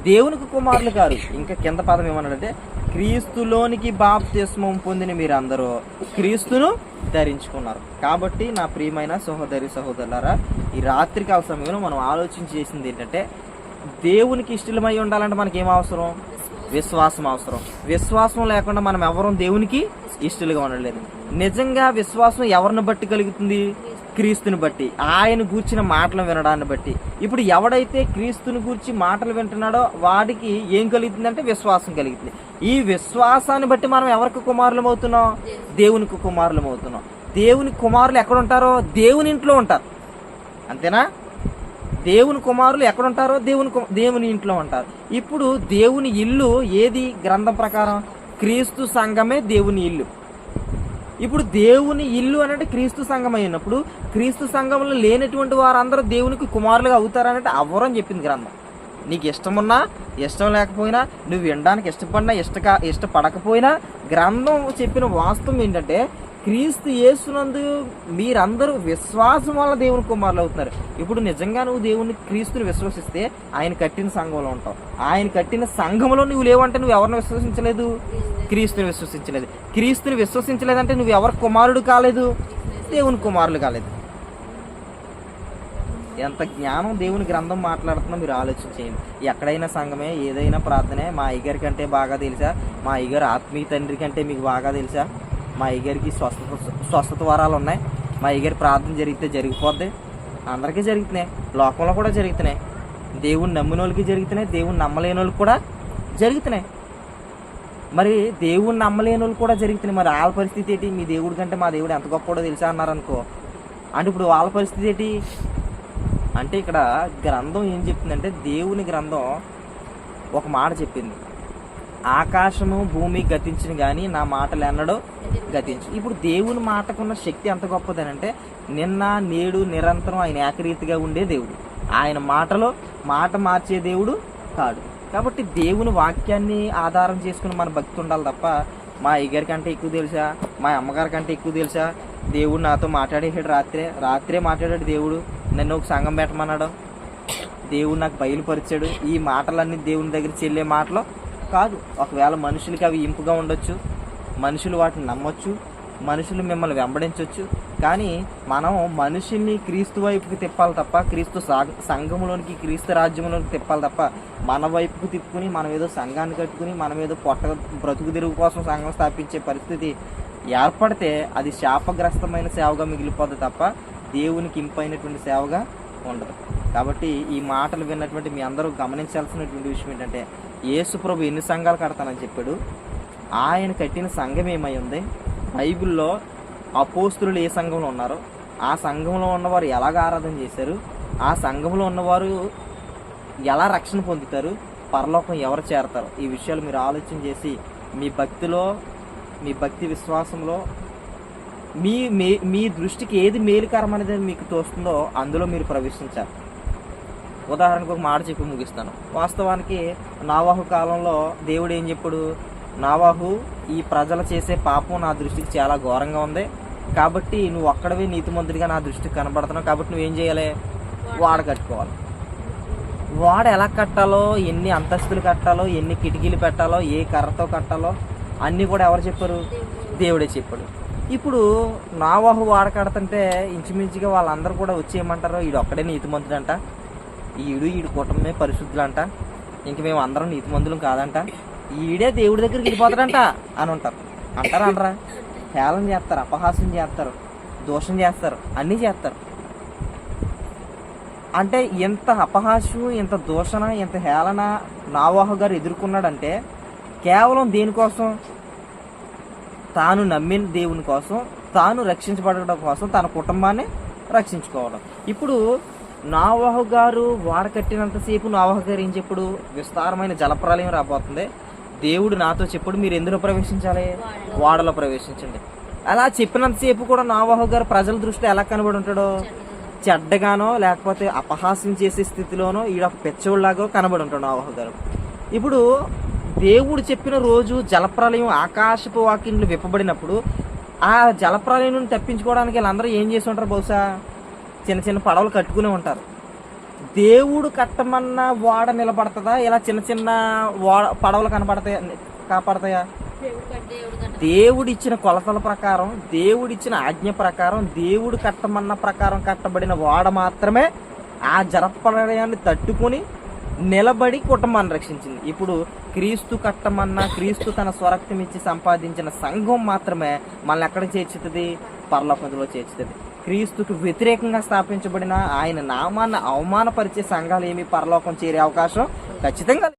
[SPEAKER 1] దేవునికి కుమారులు గారు. ఇంకా కింద పదం ఏమన్నాడంటే, క్రీస్తులోనికి బాప్తిస్మం పొందిన మీరందరూ క్రీస్తును ధరించుకున్నారు. కాబట్టి నా ప్రియమైన సహోదరి సహోదరులారా, ఈ రాత్రికాల సమయంలో మనం ఆలోచన చేసింది ఏంటంటే, దేవునికి ఇష్టమై ఉండాలంటే మనకి ఏం అవసరం? విశ్వాసం అవసరం. విశ్వాసం లేకుండా మనం ఎవరూ దేవునికి ఇష్టలుగా ఉండలేదు. నిజంగా విశ్వాసం ఎవరిని బట్టి కలుగుతుంది? క్రీస్తుని బట్టి, ఆయన గూర్చిన మాటలు వినడాన్ని బట్టి. ఇప్పుడు ఎవడైతే క్రీస్తుని గూర్చి మాటలు వింటున్నాడో వాడికి ఏం కలుగుతుందంటే విశ్వాసం కలుగుతుంది. ఈ విశ్వాసాన్ని బట్టి మనం ఎవరికి కుమారులం అవుతున్నాం? దేవునికి కుమారులం అవుతున్నాం. దేవుని కుమారులు ఎక్కడ ఉంటారో? దేవుని ఇంట్లో ఉంటారు. అంతేనా? దేవుని కుమారులు ఎక్కడుంటారో? దేవుని ఇంట్లో ఉంటారు. ఇప్పుడు దేవుని ఇల్లు ఏది? గ్రంథం ప్రకారం క్రీస్తు సంఘమే దేవుని ఇల్లు. ఇప్పుడు దేవుని ఇల్లు అంటే క్రీస్తు సంఘం అయినప్పుడు, క్రీస్తు సంఘంలో లేనటువంటి వారందరూ దేవునికి కుమారులుగా అవుతారనంటే అవ్వరని చెప్పింది గ్రంథం. నీకు ఇష్టమున్నా ఇష్టం లేకపోయినా, నువ్వు వినడానికి ఇష్టపడినా ఇష్టపడకపోయినా, గ్రంథం చెప్పిన వాస్తవం ఏంటంటే, క్రీస్తు యేసునందు మీరందరూ విశ్వాసం వల్ల దేవుని కుమారులు అవుతున్నారు. ఇప్పుడు నిజంగా నువ్వు క్రీస్తుని విశ్వసిస్తే ఆయన కట్టిన సంఘంలో ఉంటావు. ఆయన కట్టిన సంఘంలో నువ్వు లేవంటే నువ్వు ఎవరిని విశ్వసించలేదు? క్రీస్తుని విశ్వసించలేదు. క్రీస్తుని విశ్వసించలేదంటే నువ్వు ఎవరి కుమారుడు కాలేదు? దేవుని కుమారులు కాలేదు. ఎంత జ్ఞానం దేవుని గ్రంథం మాట్లాడుతున్నా మీరు ఆలోచన చేయండి. ఎక్కడైనా సంఘమే, ఏదైనా ప్రార్థనే మా అయ్యగారి కంటే బాగా తెలుసా? మా అయ్యగారు ఆత్మీయ తండ్రి కంటే మీకు బాగా తెలుసా? మా అయ్యగారికి స్వస్థత వరాలు ఉన్నాయి. మా అయ్యగారి ప్రార్థన జరిగితే జరిగిపోద్ది. అందరికీ జరుగుతున్నాయి, లోకంలో కూడా జరుగుతున్నాయి. దేవుని నమ్మిన వాళ్ళకి జరుగుతున్నాయి, దేవుని నమ్మలేని వాళ్ళకి కూడా జరుగుతున్నాయి. మరి దేవుని నమ్మలేని వాళ్ళు కూడా జరుగుతున్నాయి. మరి వాళ్ళ పరిస్థితి ఏంటి? మీ దేవుడి కంటే మా దేవుడు ఎంత గొప్పడో తెలుసా అన్నారనుకో, అంటే ఇప్పుడు వాళ్ళ పరిస్థితి ఏంటి? అంటే ఇక్కడ గ్రంథం ఏం చెప్తుందంటే, దేవుని గ్రంథం ఒక మాట చెప్పింది, ఆకాశము భూమి గతించిన కానీ నా మాటలు ఎన్నడో గతించు. ఇప్పుడు దేవుని మాటకున్న శక్తి ఎంత గొప్పదని అంటే, నిన్న నేడు నిరంతరం ఆయన ఏకరీతిగా ఉండే దేవుడు. ఆయన మాట మార్చే దేవుడు కాడు. కాబట్టి దేవుని వాక్యాన్ని ఆధారం చేసుకుని మన భక్తి ఉండాలి తప్ప, మా అయ్యగారి కంటే ఎక్కువ తెలుసా, మా అమ్మగారి కంటే ఎక్కువ తెలుసా, దేవుడు నాతో మాట్లాడేసాడు, రాత్రే మాట్లాడాడు దేవుడు, నన్ను ఒక సంఘం పెట్టమన్నాడు, దేవుడు నాకు బయలుపరిచాడు. ఈ మాటలన్నీ దేవుని దగ్గర చెల్లే మాటలు కాదు. ఒకవేళ మనుషులకి అవి ఇంపుగా ఉండొచ్చు, మనుషులు వాటిని నమ్మొచ్చు, మనుషులు మిమ్మల్ని వెంబడించవచ్చు. కానీ మనం మనుషుల్ని క్రీస్తు వైపుకి తిప్పాలి తప్ప, క్రీస్తు సంఘంలోనికి, క్రీస్తు రాజ్యంలోనికి తిప్పాలి తప్ప, మన వైపుకు తిప్పుకుని మనం ఏదో సంఘాన్ని కట్టుకుని మనం ఏదో బ్రతుకు తెరుగు కోసం సంఘం స్థాపించే పరిస్థితి ఏర్పడితే అది శాపగ్రస్తమైన సేవగా మిగిలిపోద్ది తప్ప దేవునికి ఇంపైనటువంటి సేవగా ఉండదు. కాబట్టి ఈ మాటలు విన్నటువంటి మీ అందరూ గమనించాల్సినటువంటి విషయం ఏంటంటే, యేసు ప్రభు ఎన్ని సంఘాలు కడతానని చెప్పాడు? ఆయన కట్టిన సంఘం ఏమై ఉంది? బైబిల్లో అపోస్తులు ఏ సంఘంలో ఉన్నారో ఆ సంఘంలో ఉన్నవారు ఎలాగ ఆరాధన చేశారు, ఆ సంఘంలో ఉన్నవారు ఎలా రక్షణ పొందుతారు, పరలోకం ఎవరు చేరతారు, ఈ విషయాలు మీరు ఆలోచన చేసి మీ భక్తిలో, మీ భక్తి విశ్వాసంలో మీ దృష్టికి ఏది మేలుకరం అనేది మీకు తోస్తుందో అందులో మీరు ప్రవేశించాలి. ఉదాహరణకు ఒక మాట చెప్పి ముగిస్తాను. వాస్తవానికి నోవాహు కాలంలో దేవుడు ఏం చెప్పాడు? నోవాహు, ఈ ప్రజలు చేసే పాపం నా దృష్టికి చాలా ఘోరంగా ఉంది, కాబట్టి నువ్వు ఒక్కడవే నీతిమంతుడిగా నా దృష్టికి కనబడుతున్నావు, కాబట్టి నువ్వేం చేయాలి? వాడ కట్టుకోవాలి. వాడ ఎలా కట్టాలో, ఎన్ని అంతస్తులు కట్టాలో, ఎన్ని కిటికీలు పెట్టాలో, ఏ కర్రతో కట్టాలో అన్నీ కూడా ఎవరు చెప్పారు? దేవుడే చెప్పాడు. ఇప్పుడు నోవాహు వాడ కడుతుంటే ఇంచుమించుగా వాళ్ళందరూ కూడా వచ్చేయమంటారు, ఈడు ఒక్కడే నీతిమంతుడంట, ఈడు కుటుంబమే పరిశుద్ధులంట, ఇంక మేము అందరం నీతిమంతులం కాదంట, ఈడే దేవుడి దగ్గరికి వెళ్ళిపోతాడంట అని అంటారా? హేళన చేస్తారు, అపహాస్యం చేస్తారు. దోషం చేస్తారు, అన్నీ చేస్తారు. అంటే ఎంత అపహాస్యం, ఎంత దూషణ, ఎంత హేళన నోవాహు గారు ఎదుర్కొన్నాడంటే కేవలం దేనికోసం? తాను నమ్మిన దేవుని కోసం, తాను రక్షించబడడం కోసం, తన కుటుంబాన్ని రక్షించుకోవడం. ఇప్పుడు నోవాహు గారు వాడ కట్టినంతసేపు నోవాహు గారు ఏం చెప్పుడు? విస్తారమైన జలప్రలయం రాబోతుంది, దేవుడు నాతో చెప్పుడు మీరు ఎందులో ప్రవేశించాలి? వాడలో ప్రవేశించండి. అలా చెప్పినంతసేపు కూడా నోవాహు గారు ప్రజల దృష్టిలో ఎలా కనబడి ఉంటాడో? చెడ్డగానో లేకపోతే అపహాస్యం చేసే స్థితిలోనో ఈడొక పెచ్చోళ్ళలాగో కనబడి ఉంటాడు నోవాహు గారు. ఇప్పుడు దేవుడు చెప్పిన రోజు జలప్రలయం ఆకాశపు వాకిండ్లు విప్పబడినప్పుడు ఆ జలప్రలయం నుండి తప్పించుకోవడానికి వీళ్ళందరూ ఏం చేసి ఉంటారు? బహుశా చిన్న చిన్న పడవలు కట్టుకునే ఉంటారు. దేవుడు కట్టమన్న వాడ నిలబడుతుందా? ఇలా చిన్న చిన్న పడవలు కాపాడతాయా? దేవుడు ఇచ్చిన కొలతల ప్రకారం, దేవుడిచ్చిన ఆజ్ఞ ప్రకారం, దేవుడు కట్టమన్న ప్రకారం కట్టబడిన వాడ మాత్రమే ఆ జలప్రలయాన్ని తట్టుకుని నిలబడి కుటుంబాన్ని రక్షించింది. ఇప్పుడు క్రీస్తు కట్టమన్న, క్రీస్తు తన స్వరక్తం ఇచ్చి సంపాదించిన సంఘం మాత్రమే మనల్ని ఎక్కడ చేర్చుతుంది? పరలోకంలో చేర్చుతుంది. క్రీస్తుకు వ్యతిరేకంగా స్థాపించబడిన ఆయన నామాన్ని అవమానపరిచే సంఘాలు ఏమి పరలోకం చేరే అవకాశం ఖచ్చితంగా